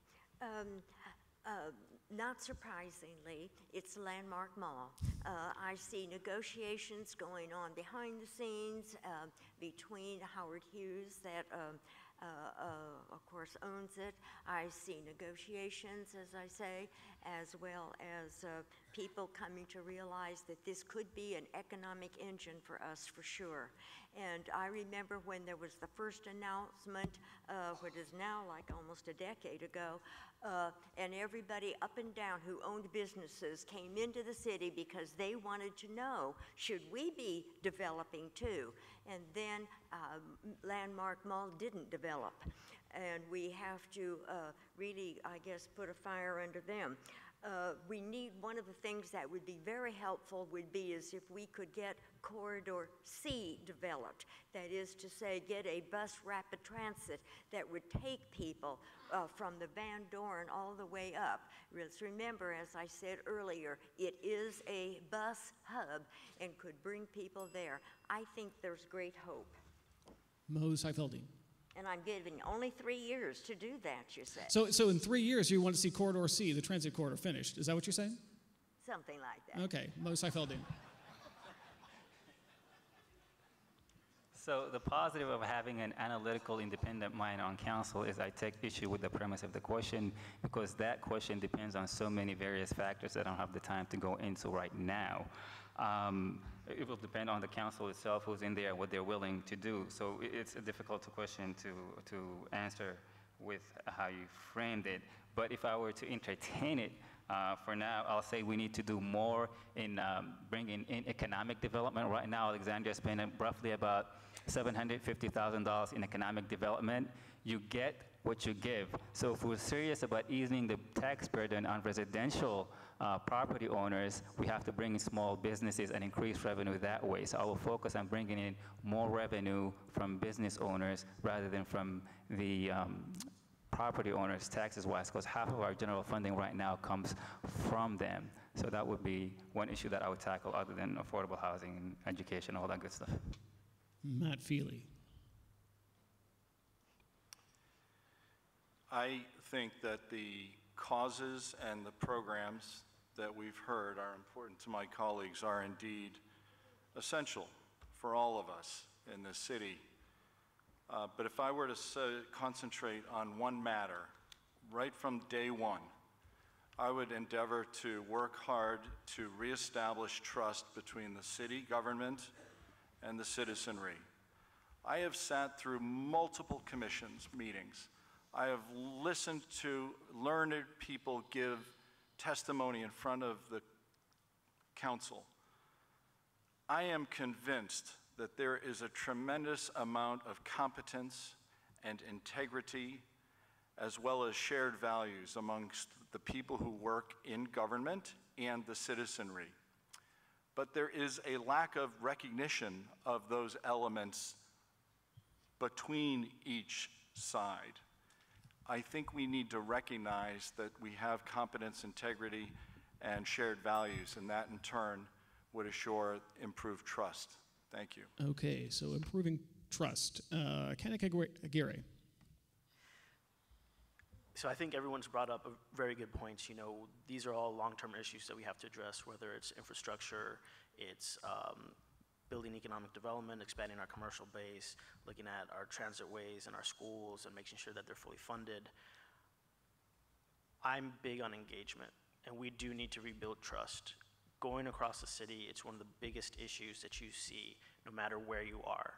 Not surprisingly, it's Landmark Mall. I see negotiations going on behind the scenes between Howard Hughes that of course, owns it. I see negotiations, as I say, as well as people coming to realize that this could be an economic engine for us for sure. And I remember when there was the first announcement, what is now like almost a decade ago, and everybody up and down who owned businesses came into the city because they wanted to know, should we be developing too? And then Landmark Mall didn't develop. And we have to really, I guess, put a fire under them. We need, one of the things that would be very helpful would be is if we could get Corridor C developed. That is to say, get a bus rapid transit that would take people from the Van Dorn all the way up. Let's remember, as I said earlier, it is a bus hub and could bring people there. I think there's great hope. Mo Seifeldine. And I'm giving only 3 years to do that, you say. So in 3 years, you want to see Corridor C, the transit corridor, finished. Is that what you're saying? Something like that. Okay, Mo Seifeldine. So the positive of having an analytical, independent mind on council is I take issue with the premise of the question because that question depends on so many various factors that I don't have the time to go into right now. It will depend on the council itself, who's in there, what they're willing to do. So it's a difficult question to answer with how you framed it. But if I were to entertain it, for now, I'll say we need to do more in bringing in economic development. Right now, Alexandria is spending roughly about $750,000 in economic development. You get what you give. So if we're serious about easing the tax burden on residential property owners, we have to bring in small businesses and increase revenue that way. So I will focus on bringing in more revenue from business owners rather than from the property owners taxes-wise, because half of our general funding right now comes from them. So that would be one issue that I would tackle other than affordable housing and education, all that good stuff. Matt Feely. I think that the causes and the programs that we've heard are important to my colleagues are indeed essential for all of us in this city. But if I were to concentrate on one matter, right from day one, I would endeavor to work hard to reestablish trust between the city government and the citizenry. I have sat through multiple commissions meetings. I have listened to learned people give testimony in front of the council. I am convinced that there is a tremendous amount of competence and integrity as well as shared values amongst the people who work in government and the citizenry. But there is a lack of recognition of those elements between each side. I think we need to recognize that we have competence, integrity, and shared values, and that in turn would assure improved trust. Thank you. Okay, so improving trust. Kanik Aguirre. So I think everyone's brought up very good points. You know, these are all long-term issues that we have to address, whether it's infrastructure, it's building economic development, expanding our commercial base, looking at our transit ways and our schools and making sure that they're fully funded. I'm big on engagement, and we do need to rebuild trust. Going across the city, it's one of the biggest issues that you see no matter where you are.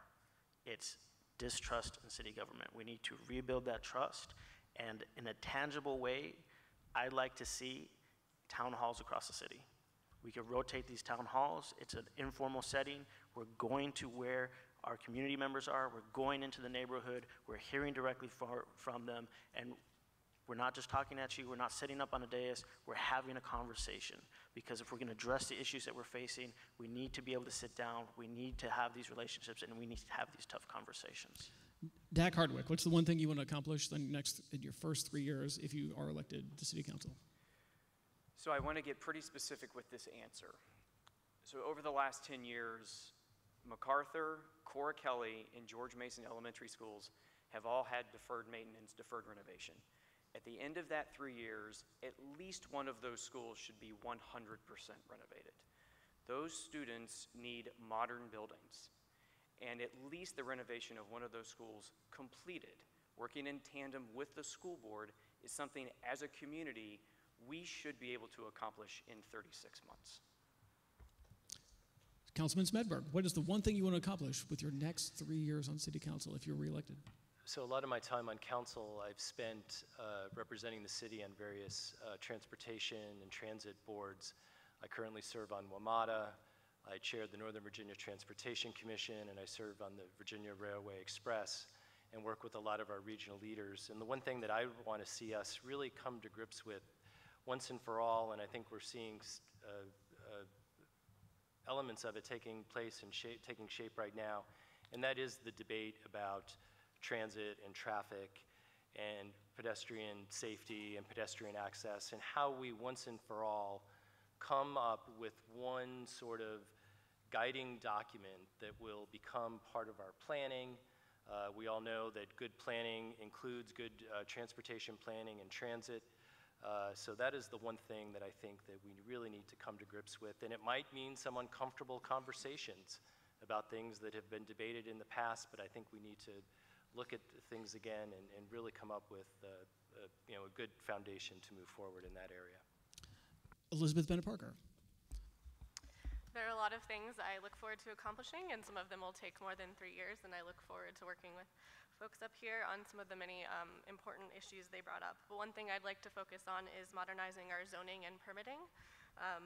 It's distrust in city government. We need to rebuild that trust, and in a tangible way, I'd like to see town halls across the city. We could rotate these town halls. It's an informal setting. We're going to where our community members are. We're going into the neighborhood. We're hearing directly from them. And we're not just talking at you. We're not sitting up on a dais. We're having a conversation. Because if we're going to address the issues that we're facing, we need to be able to sit down. We need to have these relationships, and we need to have these tough conversations. Dak Hardwick, what's the one thing you want to accomplish in your first 3 years if you are elected to city council? So I want to get pretty specific with this answer. So over the last 10 years, MacArthur, Cora Kelly, and George Mason elementary schools have all had deferred maintenance, deferred renovation. At the end of that 3 years, at least one of those schools should be 100% renovated. Those students need modern buildings, and at least the renovation of one of those schools completed working in tandem with the school board, is something as a community we should be able to accomplish in 36 months. Councilman Smedberg, what is the one thing you want to accomplish with your next 3 years on city council if you're reelected? So a lot of my time on council I've spent representing the city on various transportation and transit boards. I currently serve on WMATA. I chair the Northern Virginia Transportation Commission, and I serve on the Virginia Railway Express and work with a lot of our regional leaders. And the one thing that I want to see us really come to grips with once and for all, and I think we're seeing elements of it taking place and taking shape right now, and that is the debate about transit and traffic and pedestrian safety and pedestrian access, and how we once and for all come up with one sort of guiding document that will become part of our planning. We all know that good planning includes good transportation planning and transit. So that is the one thing that I think that we really need to come to grips with. And it might mean some uncomfortable conversations about things that have been debated in the past, but I think we need to look at things again and really come up with a good foundation to move forward in that area. Elizabeth Bennett Parker. There are a lot of things I look forward to accomplishing, and some of them will take more than 3 years, and I look forward to working with folks up here on some of the many important issues they brought up. But one thing I'd like to focus on is modernizing our zoning and permitting,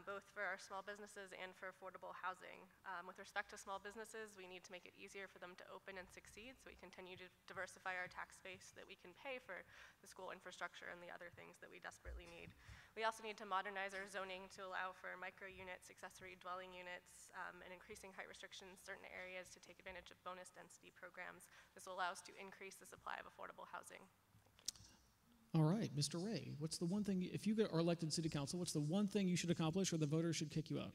both for our small businesses and for affordable housing. With respect to small businesses, we need to make it easier for them to open and succeed, so we continue to diversify our tax base so that we can pay for the school infrastructure and the other things that we desperately need. We also need to modernize our zoning to allow for micro units, accessory dwelling units, and increasing height restrictions in certain areas to take advantage of bonus density programs. This will allow us to increase the supply of affordable housing. All right, Mr. Ray, what's the one thing, if you are elected city council, what's the one thing you should accomplish or the voters should kick you out?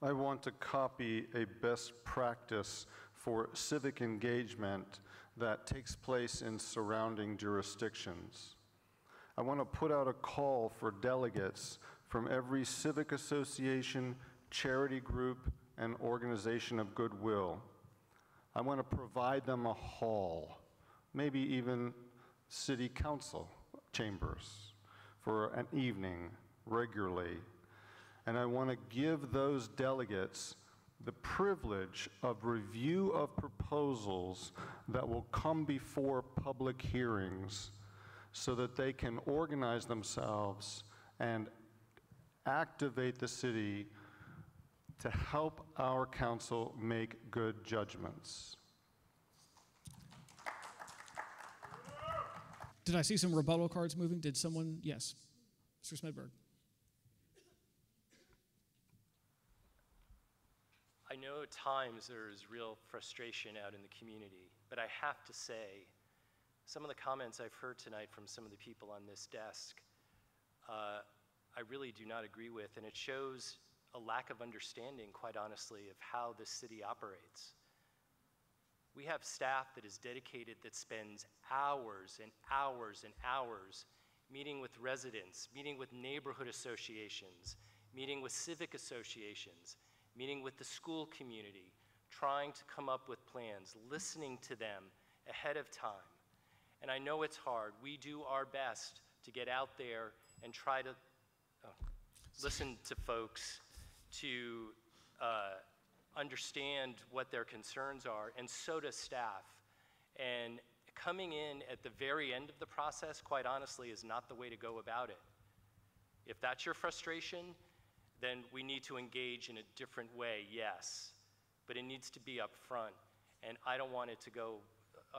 I want to copy a best practice for civic engagement that takes place in surrounding jurisdictions. I want to put out a call for delegates from every civic association, charity group, and organization of goodwill. I want to provide them a hall, maybe even city council chambers for an evening regularly. And I want to give those delegates the privilege of review of proposals that will come before public hearings so that they can organize themselves and activate the city to help our council make good judgments. Did I see some rebuttal cards moving? Did someone? Yes. Mr. Smedberg. I know at times there is real frustration out in the community, but I have to say, some of the comments I've heard tonight from some of the people on this desk, I really do not agree with, and it shows a lack of understanding, quite honestly, of how this city operates. We have staff that is dedicated, that spends hours and hours and hours meeting with residents, meeting with neighborhood associations, meeting with civic associations, meeting with the school community, trying to come up with plans, listening to them ahead of time. And I know it's hard. We do our best to get out there and try to listen to folks, to understand what their concerns are, and so does staff. And coming in at the very end of the process, quite honestly, is not the way to go about it. If that's your frustration, then we need to engage in a different way, yes, but it needs to be up front. And I don't want it to go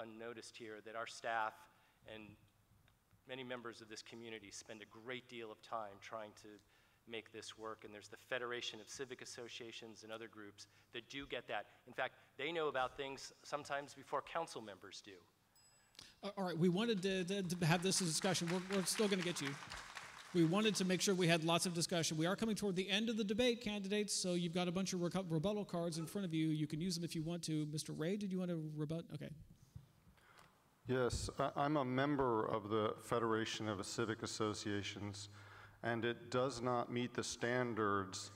unnoticed here that our staff and many members of this community spend a great deal of time trying to make this work, and there's the Federation of Civic Associations and other groups that do get that. In fact, they know about things sometimes before council members do. All right, we wanted to have this discussion. We're still going to get you. We wanted to make sure we had lots of discussion. We are coming toward the end of the debate, candidates, so you've got a bunch of rebuttal cards in front of you. You can use them if you want to. Mr. Ray, did you want to rebut? Okay. Yes, I'm a member of the Federation of Civic Associations, and it does not meet the standards.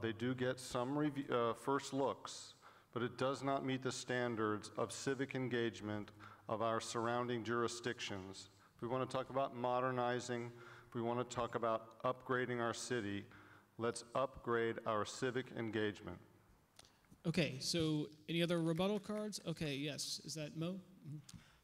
They do get some first looks, but it does not meet the standards of civic engagement of our surrounding jurisdictions. If we want to talk about modernizing, if we want to talk about upgrading our city, let's upgrade our civic engagement. Okay, so any other rebuttal cards? Okay, yes. Is that Mo?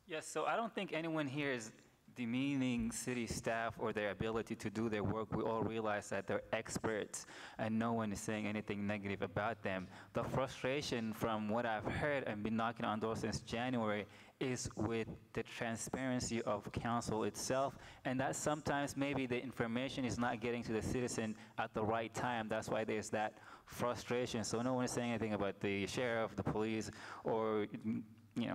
Yes, so I don't think anyone here is demeaning city staff or their ability to do their work. We all realize that they're experts and no one is saying anything negative about them. The frustration from what I've heard and been knocking on doors since January is with the transparency of council itself, and that sometimes maybe the information is not getting to the citizen at the right time. That's why there's that frustration. So no one is saying anything about the sheriff, the police, or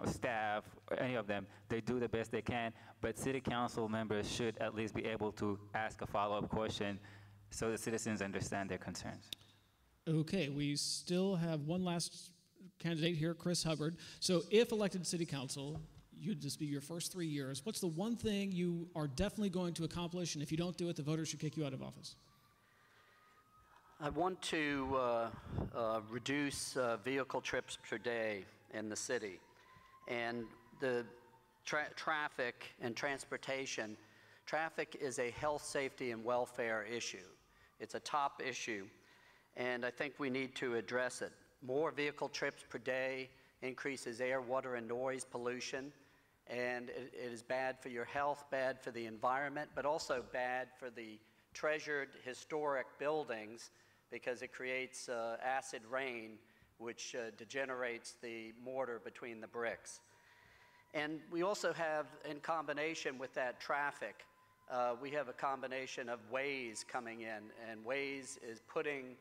staff, or any of them. They do the best they can, but city council members should at least be able to ask a follow-up question so the citizens understand their concerns. Okay, we still have one last candidate here, Chris Hubbard. So if elected to city council, you'd just be your first 3 years. What's the one thing you are definitely going to accomplish, and if you don't do it, the voters should kick you out of office? I want to reduce vehicle trips per day in the city. And the traffic and transportation, traffic is a health, safety, and welfare issue. It's a top issue, and I think we need to address it. More vehicle trips per day increases air, water, and noise pollution, and it is bad for your health, bad for the environment, but also bad for the treasured historic buildings because it creates acid rain, which degenerates the mortar between the bricks. And we also have, in combination with that traffic, we have a combination of Waze coming in, and Waze is putting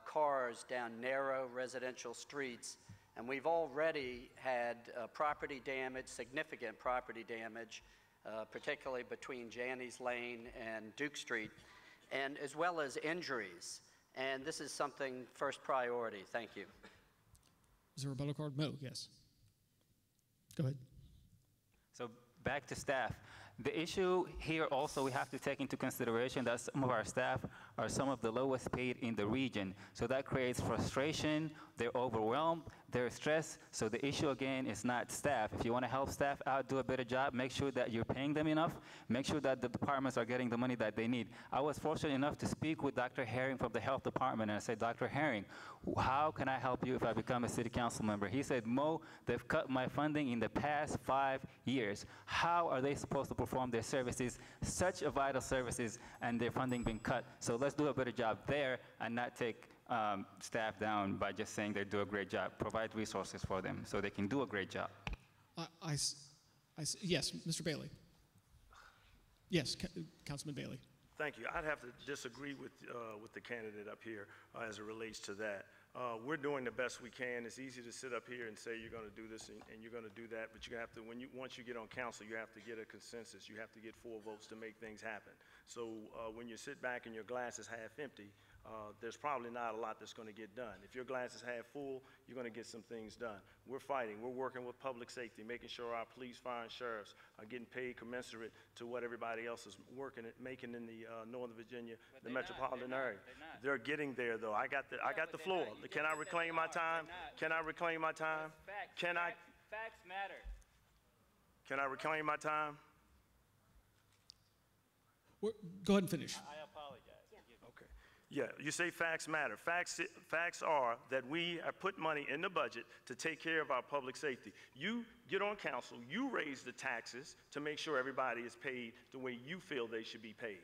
cars down narrow residential streets, and we've already had property damage, significant property damage, particularly between Janney's Lane and Duke Street, and as well as injuries. And this is something first priority. Thank you. Is there a rebuttal card? Mo, yes. Go ahead. So back to staff. The issue here also we have to take into consideration that some of our staff are some of the lowest paid in the region. So that creates frustration, they're overwhelmed, they're stressed. So the issue again is not staff. If you want to help staff out, do a better job, make sure that you're paying them enough, make sure that the departments are getting the money that they need. I was fortunate enough to speak with Dr. Herring from the health department, and I said, Dr. Herring, how can I help you if I become a city council member? He said, Mo, they've cut my funding in the past 5 years. How are they supposed to perform their services, such a vital services, and their funding being cut? So let's do a better job there and not take staff down by just saying they do a great job. Provide resources for them so they can do a great job. Yes, Mr. Bailey. Yes, Councilman Bailey. Thank you. I'd have to disagree with the candidate up here as it relates to that. We're doing the best we can. It's easy to sit up here and say you're going to do this and you're going to do that, but you have to, once you get on council, you have to get a consensus. You have to get 4 votes to make things happen. So when you sit back and your glass is half empty, there's probably not a lot that's going to get done. If your glass is half full, you're going to get some things done. We're fighting. We're working with public safety, making sure our police, fire, and sheriffs are getting paid commensurate to what everybody else is making in the Northern Virginia, the metropolitan area. They're getting there, though. I got the floor. Can I reclaim my time? Can I reclaim my time? Facts matter. Can I reclaim my time? Go ahead and finish. I apologize. Okay. Yeah, you say facts matter. Facts are that we have put money in the budget to take care of our public safety. You get on council, you raise the taxes to make sure everybody is paid the way you feel they should be paid.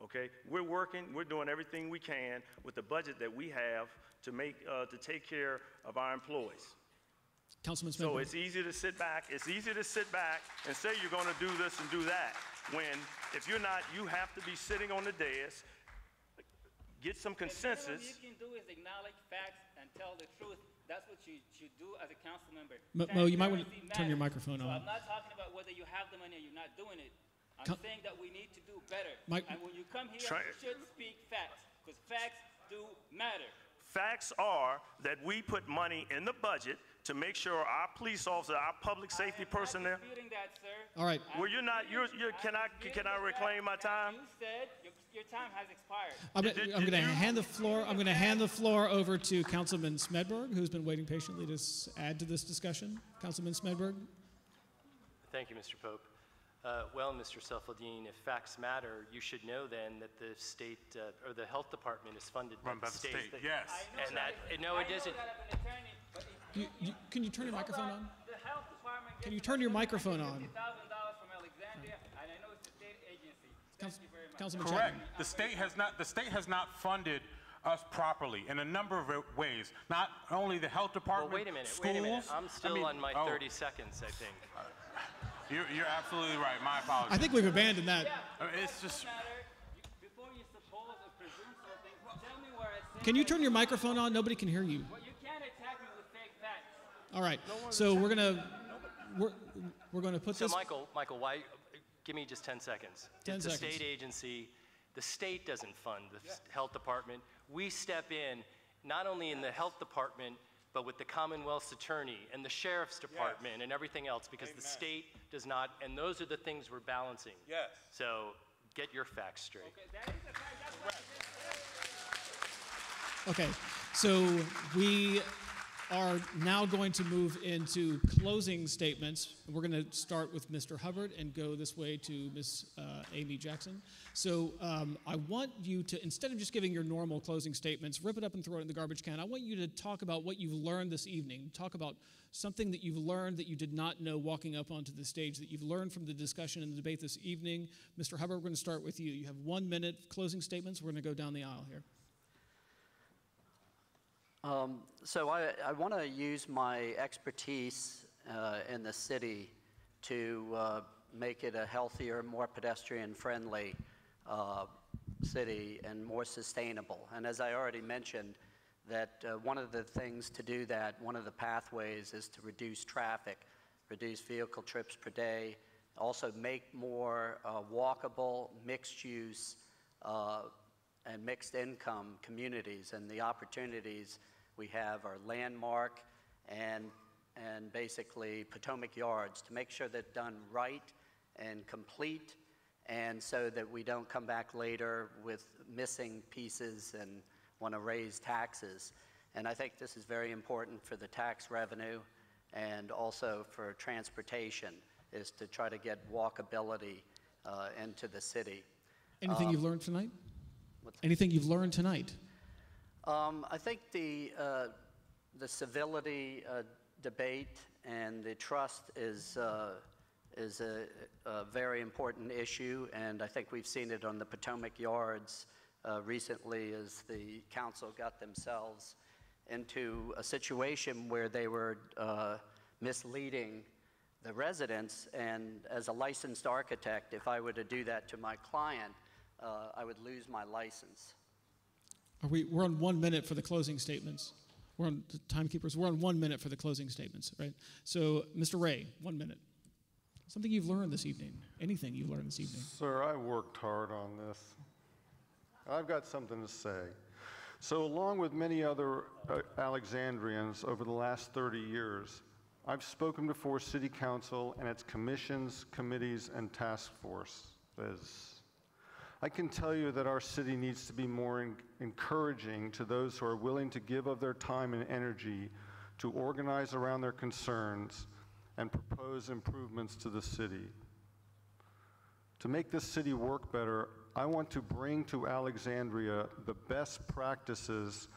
Okay? We're working, we're doing everything we can with the budget that we have to take care of our employees. Councilman Smith. So it's easy to sit back and say you're going to do this and do that, when if you're not, you have to be sitting on the dais, get some consensus. What you can do is acknowledge facts and tell the truth. That's what you should do as a council member. Mo, you might want to turn your microphone on. I'm not talking about whether you have the money or you're not doing it. I'm saying that we need to do better. And when you come here, you should speak facts, because facts do matter. Facts are that we put money in the budget to make sure our police officers, our public safety personnel. That, sir. All right. Well, you're not. Can I reclaim my time? You said your time has expired. I'm going to hand the floor. I'm going to hand the floor over to Councilman Smedberg, who's been waiting patiently to add to this discussion. Councilman Smedberg. Thank you, Mr. Pope. Well, Mr. Selfadine, if facts matter, you should know then that the state or the health department is funded by the state. Yes. And that no, it isn't. Can you turn your microphone on? The health department Can you turn your microphone on? $50,000 from Alexandria, and I know it's a state agency. Thank you very much. Councilman Correct. Chapman. The state has not funded us properly in a number of ways. Not only the health department, Well, wait a minute. schools. Wait a minute. I'm still on my 30 seconds, I think. You're absolutely right. My apologies. I think we've abandoned that. It's just. Before you suppose or presume something, tell me where it's. Can you turn your microphone on? Nobody can hear you. Well, you can't attack me with fake facts. All right. So we're gonna put So this. Michael, why? Give me just 10 seconds. 10 it's a seconds. state agency. The state doesn't fund the health department. We step in, not only in the health department, but with the Commonwealth's attorney and the sheriff's department and everything else, because the state does not, and those are the things we're balancing. Yes. So get your facts straight. Okay, that is a fact. That's what Okay. So we are now going to move into closing statements. We're going to start with Mr. Hubbard and go this way to Ms. Amy Jackson. So I want you to, instead of just giving your normal closing statements, rip it up and throw it in the garbage can. I want you to talk about what you've learned this evening. Talk about something that you've learned that you did not know walking up onto the stage, that you've learned from the discussion and the debate this evening. Mr. Hubbard, we're going to start with you. You have 1 minute closing statements. We're going to go down the aisle here. So I want to use my expertise in the city to make it a healthier, more pedestrian-friendly city and more sustainable. And as I already mentioned, that one of the things to do that, one of the pathways is to reduce traffic, reduce vehicle trips per day, also make more walkable, mixed use, and mixed income communities, and the opportunities we have are Landmark and basically Potomac Yards, to make sure they're done right and complete, and so that we don't come back later with missing pieces and want to raise taxes. And I think this is very important for the tax revenue and also for transportation, is to try to get walkability into the city. Anything you've learned tonight? Anything you've learned tonight? I think the civility debate and the trust is a very important issue, and I think we've seen it on the Potomac Yards recently as the council got themselves into a situation where they were misleading the residents, and as a licensed architect, if I were to do that to my client, I would lose my license. We're on 1 minute for the closing statements. We're on the timekeepers. We're on 1 minute for the closing statements, right? So, Mr. Ray, 1 minute. Something you've learned this evening. Anything you've learned this evening. Sir, I worked hard on this. I've got something to say. So along with many other Alexandrians over the last 30 years, I've spoken before City Council and its commissions, committees, and task forces. I can tell you that our city needs to be more encouraging to those who are willing to give of their time and energy to organize around their concerns and propose improvements to the city. To make this city work better, I want to bring to Alexandria the best practices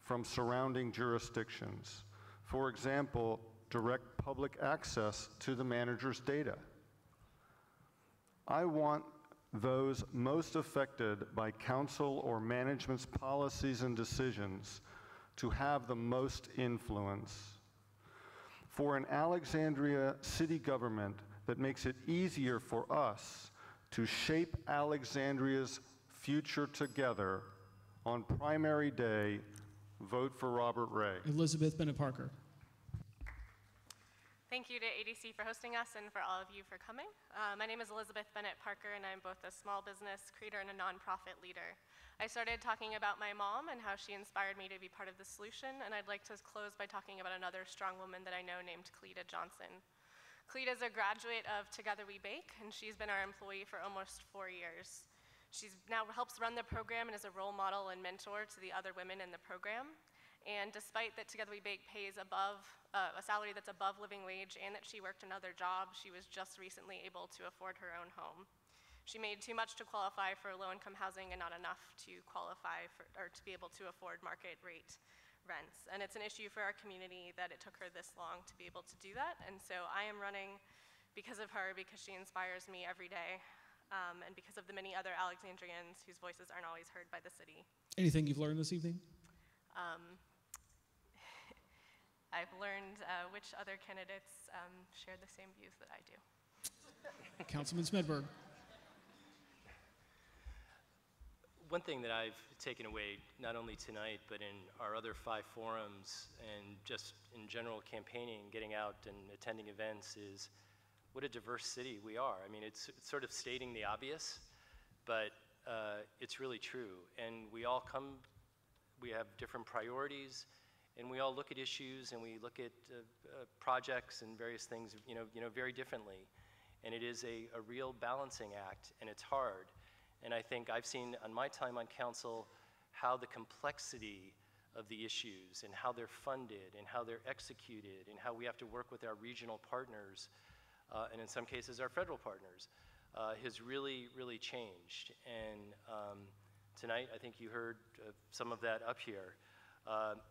from surrounding jurisdictions. For example, direct public access to the manager's data. I want those most affected by council or management's policies and decisions to have the most influence. For an Alexandria city government that makes it easier for us to shape Alexandria's future together, on primary day, vote for Robert Ray. Elizabeth Bennett Parker. Thank you to ADC for hosting us and for all of you for coming. My name is Elizabeth Bennett Parker, and I'm both a small business creator and a nonprofit leader. I started talking about my mom and how she inspired me to be part of the solution, and I'd like to close by talking about another strong woman that I know named Cleta Johnson. Cleta is a graduate of Together We Bake, and she's been our employee for almost 4 years. She now helps run the program and is a role model and mentor to the other women in the program. And despite that Together We Bake pays above a salary that's above living wage and that she worked another job, she was just recently able to afford her own home. She made too much to qualify for low-income housing and not enough to qualify for, or to be able to afford market rate rents. And it's an issue for our community that it took her this long to be able to do that. And so I am running because of her, because she inspires me every day, and because of the many other Alexandrians whose voices aren't always heard by the city. Anything you've learned this evening? I've learned which other candidates share the same views that I do. Councilman Smedberg. One thing that I've taken away, not only tonight, but in our other 5 forums and just in general campaigning, getting out and attending events, is what a diverse city we are. I mean, it's sort of stating the obvious, but it's really true. And we all come, we have different priorities, and we all look at issues and we look at projects and various things, very differently. And it is a real balancing act, and it's hard. And I think I've seen on my time on council how the complexity of the issues and how they're funded and how they're executed and how we have to work with our regional partners and in some cases our federal partners has really, really changed. And tonight I think you heard some of that up here.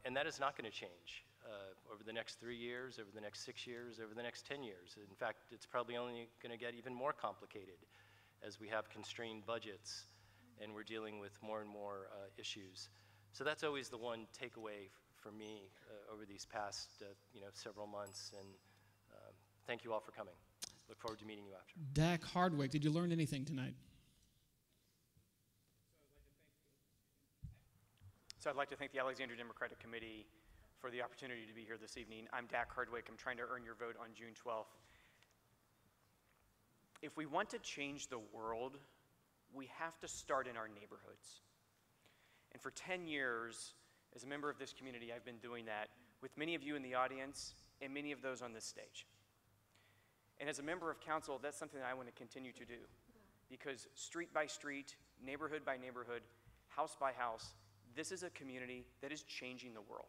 And that is not going to change over the next 3 years, over the next 6 years, over the next 10 years. In fact, it's probably only going to get even more complicated as we have constrained budgets and we're dealing with more and more issues. So that's always the one takeaway for me over these past several months. And thank you all for coming. Look forward to meeting you after. Dak Hardwick, did you learn anything tonight? So I'd like to thank the Alexandria Democratic Committee for the opportunity to be here this evening. I'm Dak Hardwick. I'm trying to earn your vote on June 12th. If we want to change the world, we have to start in our neighborhoods. And for 10 years, as a member of this community, I've been doing that with many of you in the audience and many of those on this stage. And as a member of council, that's something that I want to continue to do, because street by street, neighborhood by neighborhood, house by house, this is a community that is changing the world.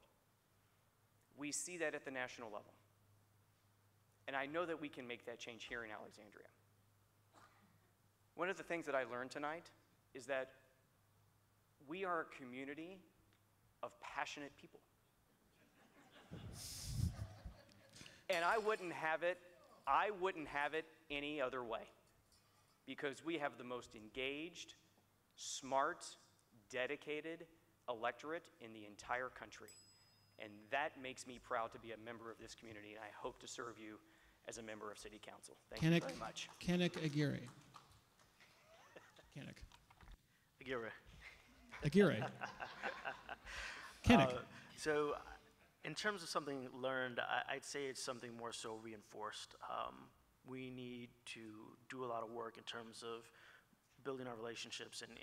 We see that at the national level. And I know that we can make that change here in Alexandria. One of the things that I learned tonight is that we are a community of passionate people. And I wouldn't have it any other way, because we have the most engaged, smart, dedicated electorate in the entire country. And that makes me proud to be a member of this community, and I hope to serve you as a member of City Council. Thank you very much. Kanik Aguirre. Kanik. Aguirre. Kanik. So in terms of something learned, I'd say it's something more so reinforced. We need to do a lot of work in terms of building our relationships and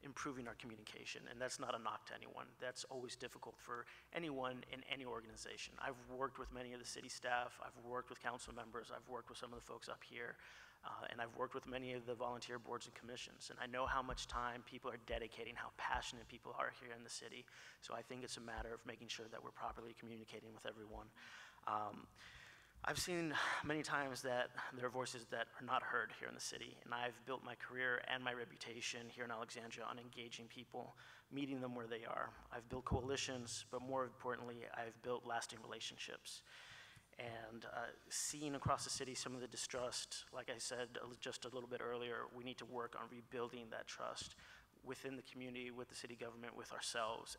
improving our communication, and that's not a knock to anyone. That's always difficult for anyone in any organization. I've worked with many of the city staff, I've worked with council members, I've worked with some of the folks up here, and I've worked with many of the volunteer boards and commissions, and I know how much time people are dedicating, how passionate people are here in the city. So I think it's a matter of making sure that we're properly communicating with everyone. I've seen many times that there are voices that are not heard here in the city, and I've built my career and my reputation here in Alexandria on engaging people, meeting them where they are. I've built coalitions, but more importantly, I've built lasting relationships. And seeing across the city some of the distrust, like I said just a little bit earlier, we need to work on rebuilding that trust within the community, with the city government, with ourselves,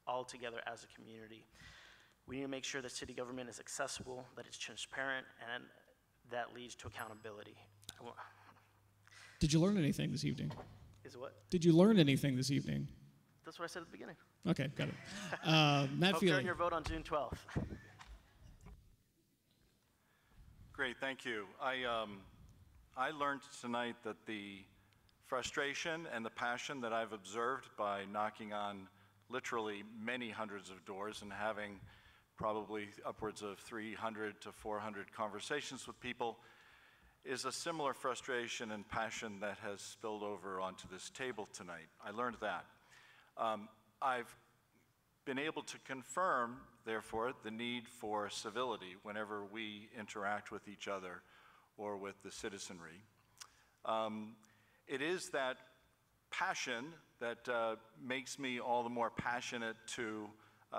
all together as a community. We need to make sure that city government is accessible, that it's transparent, and that leads to accountability. Did you learn anything this evening? Is what? Did you learn anything this evening? That's what I said at the beginning. Okay, got it. Matt Hope Feely. to earn your vote on June 12th. Great, thank you. I learned tonight that the frustration and the passion that I've observed by knocking on literally many hundreds of doors and having probably upwards of 300 to 400 conversations with people is a similar frustration and passion that has spilled over onto this table tonight. I learned that. I've been able to confirm, therefore, the need for civility whenever we interact with each other or with the citizenry. It is that passion that makes me all the more passionate to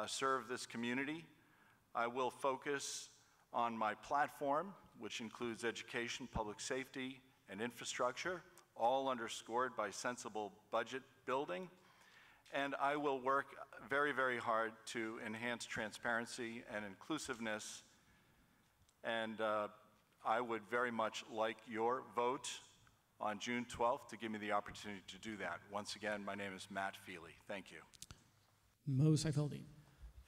serve this community. I will focus on my platform, which includes education, public safety, and infrastructure, all underscored by sensible budget building. And I will work very, very hard to enhance transparency and inclusiveness. And I would very much like your vote on June 12th to give me the opportunity to do that. Once again, my name is Matt Feely. Thank you. Mo Saifeldin.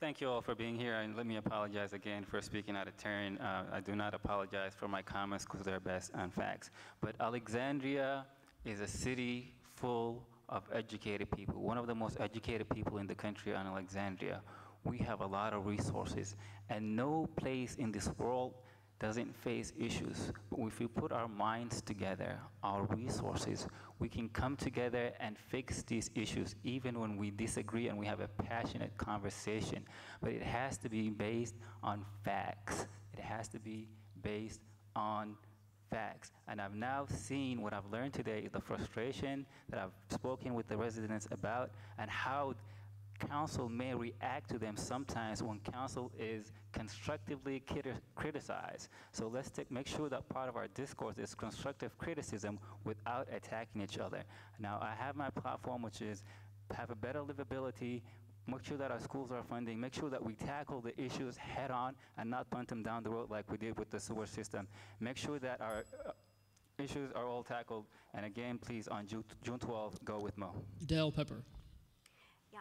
Thank you all for being here, and let me apologize again for speaking out of turn. I do not apologize for my comments because they're based on facts. But Alexandria is a city full of educated people, one of the most educated people in the country on Alexandria. We have a lot of resources, and no place in this world doesn't face issues. But if we put our minds together, our resources, we can come together and fix these issues even when we disagree and we have a passionate conversation. But it has to be based on facts. It has to be based on facts. And I've now seen what I've learned today is the frustration that I've spoken with the residents about and how council may react to them sometimes when council is constructively criticized. So let's make sure that part of our discourse is constructive criticism without attacking each other. Now, I have my platform, which is have a better livability, make sure that our schools are funding, make sure that we tackle the issues head on and not punt them down the road like we did with the sewer system. Make sure that our issues are all tackled. And again, please, on June 12th, go with Mo. Dale Pepper. Yeah.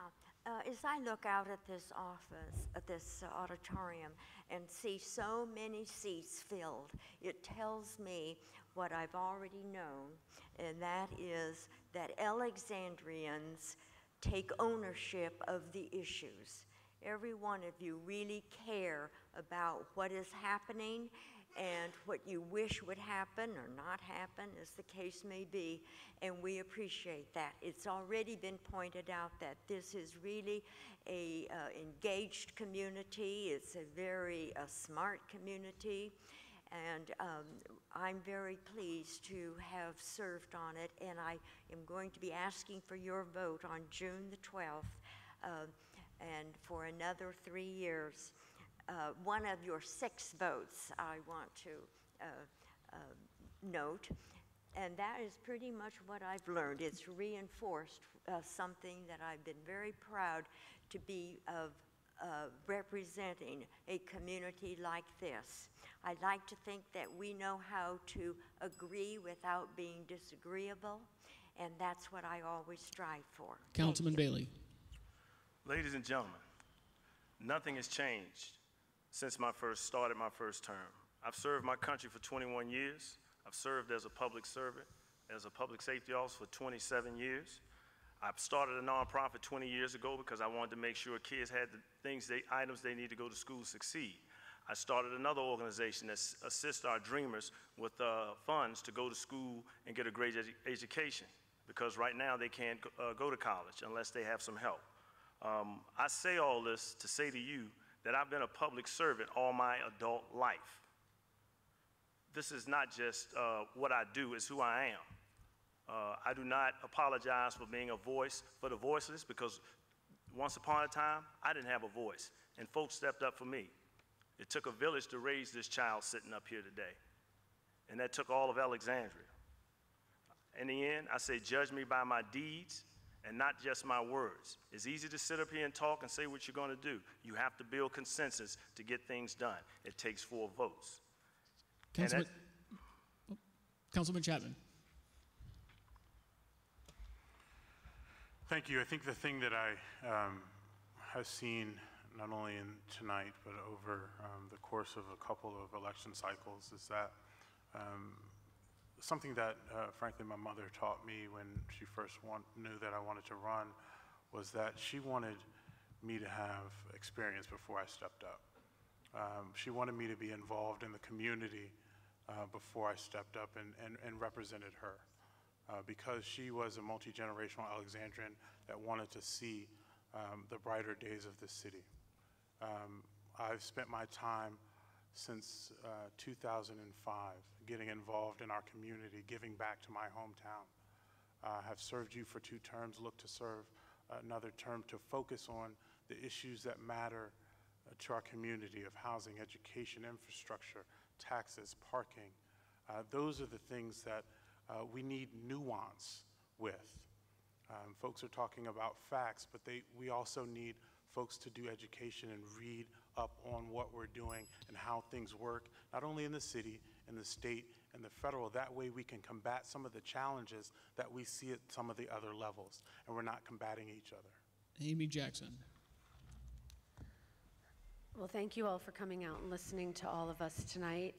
As I look out at this office, at this auditorium, and see so many seats filled, it tells me what I've already known, and that is that Alexandrians take ownership of the issues. Every one of you really care about what is happening and what you wish would happen or not happen, as the case may be, and we appreciate that. It's already been pointed out that this is really a engaged community. It's a very smart community, and I'm very pleased to have served on it, and I am going to be asking for your vote on June the 12th, and for another 3 years. One of your 6 votes I want to note, and that is pretty much what I've learned. It's reinforced something that I've been very proud to be of representing a community like this. I like to think that we know how to agree without being disagreeable, and that's what I always strive for. Councilman Bailey. Ladies and gentlemen, nothing has changed since started my first term. I've served my country for 21 years. I've served as a public servant, as a public safety officer for 27 years. I've started a nonprofit 20 years ago because I wanted to make sure kids had the items they need to go to school to succeed. I started another organization that assists our dreamers with funds to go to school and get a great education, because right now they can't go to college unless they have some help. I say all this to say to you that I've been a public servant all my adult life. This is not just what I do, it's who I am. I do not apologize for being a voice for the voiceless, because once upon a time, I didn't have a voice, and folks stepped up for me. It took a village to raise this child sitting up here today, and that took all of Alexandria. In the end, I say, judge me by my deeds and not just my words. It's easy to sit up here and talk and say what you're going to do. You have to build consensus to get things done. It takes 4 votes. Councilman Chapman. Thank you. I think the thing that I have seen not only in tonight, but over the course of a couple of election cycles, is that something that, frankly, my mother taught me when she first knew that I wanted to run was that she wanted me to have experience before I stepped up. She wanted me to be involved in the community before I stepped up and represented her. Because she was a multi-generational Alexandrian that wanted to see the brighter days of the city. I've spent my time since 2005 getting involved in our community, giving back to my hometown. Have served you for 2 terms, look to serve another term to focus on the issues that matter to our community of housing, education, infrastructure, taxes, parking. Those are the things that we need nuance with. Folks are talking about facts, but we also need folks to do education and read up on what we're doing and how things work, not only in the city, in the state, and the federal. That way we can combat some of the challenges that we see at some of the other levels, and we're not combating each other. Amy Jackson. Well, thank you all for coming out and listening to all of us tonight.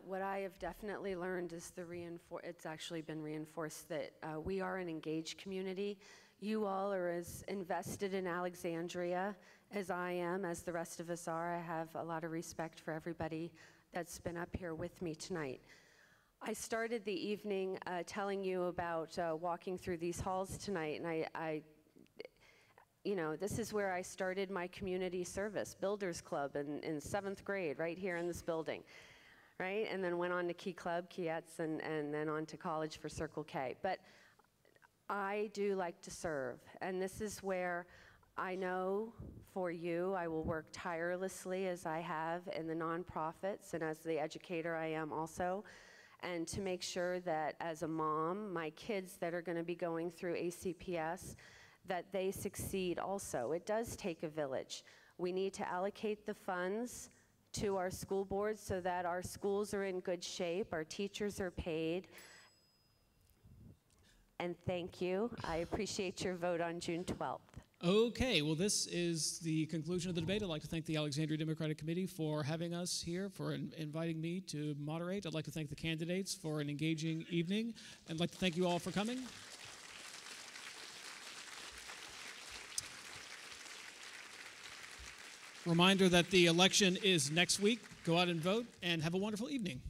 What I have definitely learned is it's actually been reinforced that we are an engaged community. You all are as invested in Alexandria as I am, as the rest of us are. I have a lot of respect for everybody that's been up here with me tonight. I started the evening telling you about walking through these halls tonight, and you know, this is where I started my community service, Builders Club, in 7th grade, right here in this building, right? And then went on to Key Club, Kietz, and then on to college for Circle K. But I do like to serve, and this is where I know for you, I will work tirelessly as I have in the nonprofits and as the educator I am also, and to make sure that as a mom, my kids that are gonna be going through ACPS, that they succeed also. It does take a village. We need to allocate the funds to our school boards so that our schools are in good shape, our teachers are paid. And thank you. I appreciate your vote on June 12th. Okay, well, this is the conclusion of the debate. I'd like to thank the Alexandria Democratic Committee for having us here, for inviting me to moderate. I'd like to thank the candidates for an engaging evening. I'd like to thank you all for coming. Reminder that the election is next week. Go out and vote, and have a wonderful evening.